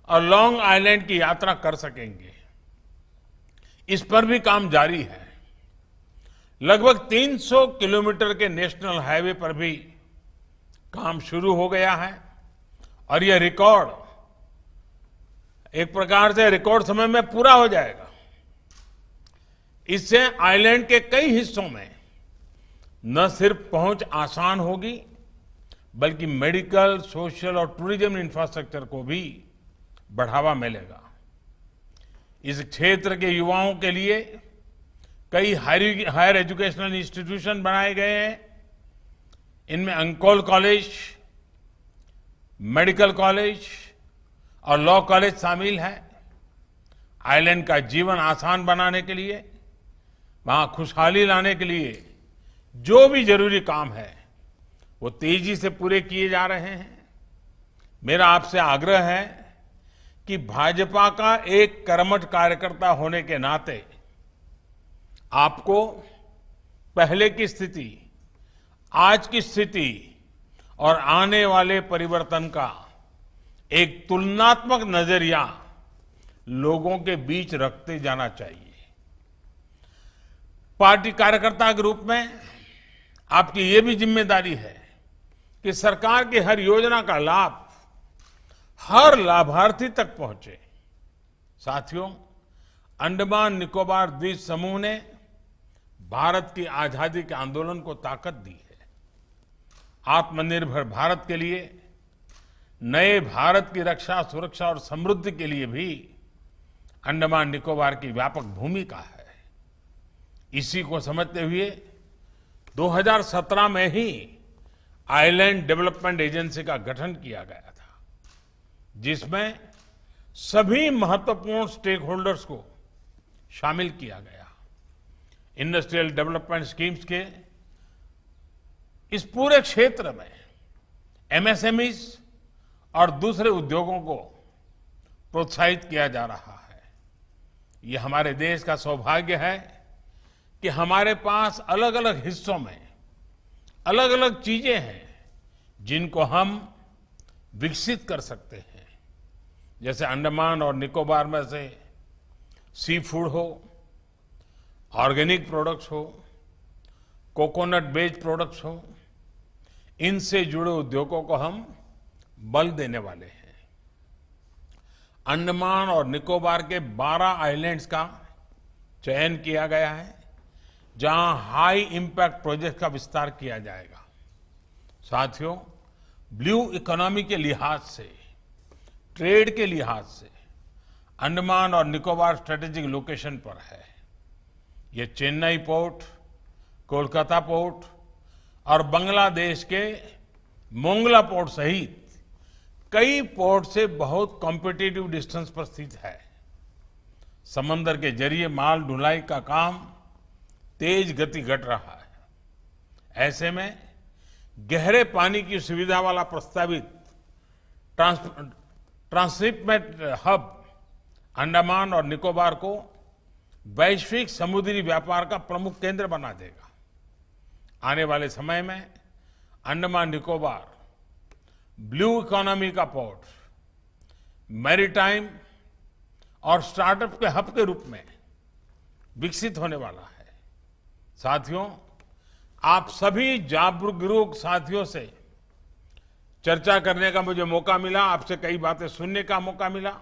S9: और लॉन्ग आइलैंड की यात्रा कर सकेंगे। इस पर भी काम जारी है। लगभग 300 किलोमीटर के नेशनल हाईवे पर भी काम शुरू हो गया है और यह रिकॉर्ड एक प्रकार से रिकॉर्ड समय में पूरा हो जाएगा। इससे आइलैंड के कई हिस्सों में न सिर्फ पहुंच आसान होगी बल्कि मेडिकल, सोशल और टूरिज्म इंफ्रास्ट्रक्चर को भी बढ़ावा मिलेगा। इस क्षेत्र के युवाओं के लिए कई हायर एजुकेशनल इंस्टीट्यूशन बनाए गए हैं। इनमें अंकोल कॉलेज, मेडिकल कॉलेज और लॉ कॉलेज शामिल है। आइलैंड का जीवन आसान बनाने के लिए, वहां खुशहाली लाने के लिए जो भी जरूरी काम है वो तेजी से पूरे किए जा रहे हैं। मेरा आपसे आग्रह है कि भाजपा का एक कर्मठ कार्यकर्ता होने के नाते आपको पहले की स्थिति, आज की स्थिति और आने वाले परिवर्तन का एक तुलनात्मक नजरिया लोगों के बीच रखते जाना चाहिए। पार्टी कार्यकर्ता के रूप में आपकी ये भी जिम्मेदारी है कि सरकार की हर योजना का लाभ हर लाभार्थी तक पहुंचे। साथियों, अंडमान निकोबार द्वीप समूह ने भारत की आजादी के आंदोलन को ताकत दी है। आत्मनिर्भर भारत के लिए, नए भारत की रक्षा, सुरक्षा और समृद्धि के लिए भी अंडमान निकोबार की व्यापक भूमिका है। इसी को समझते हुए 2017 में ही आइलैंड डेवलपमेंट एजेंसी का गठन किया गया था, जिसमें सभी महत्वपूर्ण स्टेक होल्डर्स को शामिल किया गया। इंडस्ट्रियल डेवलपमेंट स्कीम्स के इस पूरे क्षेत्र में एमएसएमईज और दूसरे उद्योगों को प्रोत्साहित किया जा रहा है। ये हमारे देश का सौभाग्य है कि हमारे पास अलग अलग हिस्सों में अलग अलग चीजें हैं जिनको हम विकसित कर सकते हैं। जैसे अंडमान और निकोबार में से सी फूड हो, ऑर्गेनिक प्रोडक्ट्स हो, कोकोनट बेस्ड प्रोडक्ट्स हो, इनसे जुड़े उद्योगों को हम बल देने वाले हैं। अंडमान और निकोबार के 12 आइलैंड्स का चयन किया गया है, जहां हाई इंपैक्ट प्रोजेक्ट का विस्तार किया जाएगा। साथियों, ब्लू इकोनॉमी के लिहाज से, ट्रेड के लिहाज से अंडमान और निकोबार स्ट्रेटेजिक लोकेशन पर है। ये चेन्नई पोर्ट, कोलकाता पोर्ट और बांग्लादेश के मोंगला पोर्ट सहित कई पोर्ट से बहुत कॉम्पिटिटिव डिस्टेंस पर स्थित है। समंदर के जरिए माल ढुलाई का काम तेज गति घट रहा है। ऐसे में गहरे पानी की सुविधा वाला प्रस्तावित ट्रांसशिपमेंट हब अंडमान और निकोबार को वैश्विक समुद्री व्यापार का प्रमुख केंद्र बना देगा। आने वाले समय में अंडमान निकोबार ब्लू इकोनॉमी का पोर्ट, मैरीटाइम और स्टार्टअप के हब के रूप में विकसित होने वाला है। साथियों, आप सभी जागरूक साथियों से चर्चा करने का मुझे मौका मिला, आपसे कई बातें सुनने का मौका मिला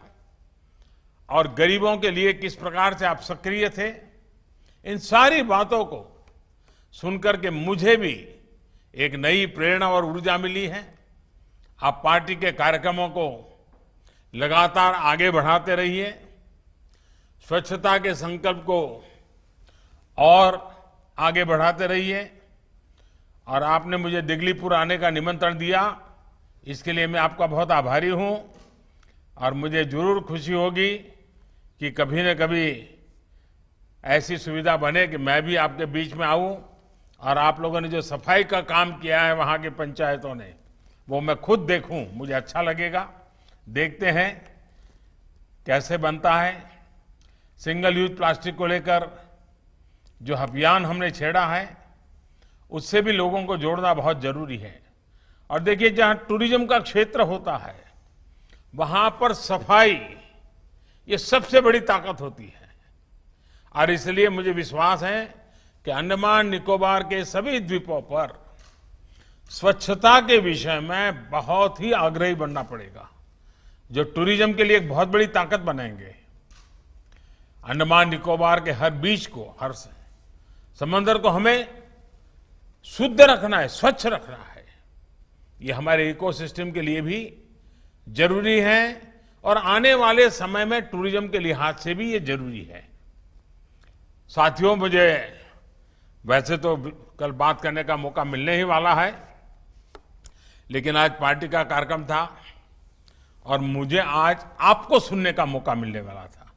S9: और गरीबों के लिए किस प्रकार से आप सक्रिय थे, इन सारी बातों को सुनकर के मुझे भी एक नई प्रेरणा और ऊर्जा मिली है। आप पार्टी के कार्यक्रमों को लगातार आगे बढ़ाते रहिए, स्वच्छता के संकल्प को और आगे बढ़ाते रहिए। और आपने मुझे दिगलीपुर आने का निमंत्रण दिया, इसके लिए मैं आपका बहुत आभारी हूं और मुझे जरूर खुशी होगी कि कभी न कभी ऐसी सुविधा बने कि मैं भी आपके बीच में आऊं और आप लोगों ने जो सफाई का काम किया है वहां की पंचायतों ने, वो मैं खुद देखूं, मुझे अच्छा लगेगा। देखते हैं कैसे बनता है। सिंगल यूज प्लास्टिक को लेकर जो अभियान हमने छेड़ा है, उससे भी लोगों को जोड़ना बहुत जरूरी है। और देखिए, जहां टूरिज्म का क्षेत्र होता है वहां पर सफाई ये सबसे बड़ी ताकत होती है। और इसलिए मुझे विश्वास है कि अंडमान निकोबार के सभी द्वीपों पर स्वच्छता के विषय में बहुत ही आग्रही बनना पड़ेगा, जो टूरिज्म के लिए एक बहुत बड़ी ताकत बनेंगे। अंडमान निकोबार के हर बीच को, हर समंदर को हमें शुद्ध रखना है, स्वच्छ रखना है। ये हमारे इकोसिस्टम के लिए भी जरूरी है और आने वाले समय में टूरिज्म के लिहाज से भी ये जरूरी है। साथियों, मुझे वैसे तो कल बात करने का मौका मिलने ही वाला है, लेकिन आज पार्टी का कार्यक्रम था और मुझे आज आपको सुनने का मौका मिलने वाला था।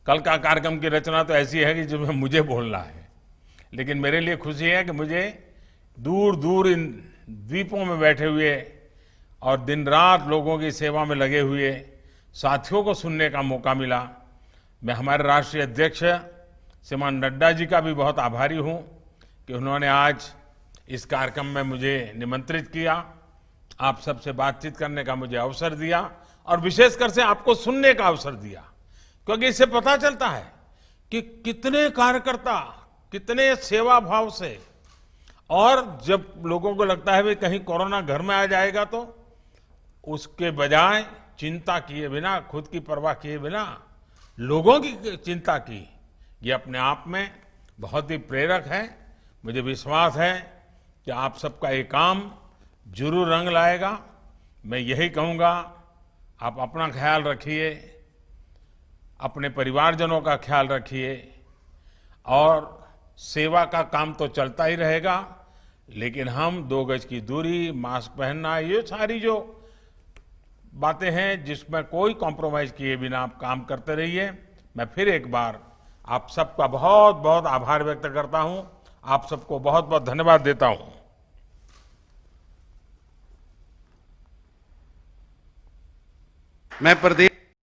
S9: कल का कार्यक्रम की रचना तो ऐसी है कि जिसमें मुझे बोलना है, लेकिन मेरे लिए खुशी है कि मुझे दूर दूर इन द्वीपों में बैठे हुए और दिन रात लोगों की सेवा में लगे हुए साथियों को सुनने का मौका मिला। मैं हमारे राष्ट्रीय अध्यक्ष श्रीमान नड्डा जी का भी बहुत आभारी हूं कि उन्होंने आज इस कार्यक्रम में मुझे निमंत्रित किया, आप सबसे बातचीत करने का मुझे अवसर दिया और विशेषकर से आपको सुनने का अवसर दिया, क्योंकि इससे पता चलता है कि कितने कार्यकर्ता कितने सेवा भाव से और जब लोगों को लगता है भाई कहीं कोरोना घर में आ जाएगा तो उसके बजाय चिंता किए बिना, खुद की परवाह किए बिना लोगों की चिंता की, ये अपने आप में बहुत ही प्रेरक है। मुझे विश्वास है कि आप सबका ये काम जरूर रंग लाएगा। मैं यही कहूँगा, आप अपना ख्याल रखिए, अपने परिवारजनों का ख्याल रखिए, और सेवा का काम तो चलता ही रहेगा, लेकिन हम 2 गज की दूरी, मास्क पहनना, ये सारी जो बातें हैं जिसमें कोई कॉम्प्रोमाइज किए बिना आप काम करते रहिए। मैं फिर एक बार आप सबका बहुत बहुत आभार व्यक्त करता हूं, आप सबको बहुत बहुत धन्यवाद देता हूं।
S1: मैं प्रदेश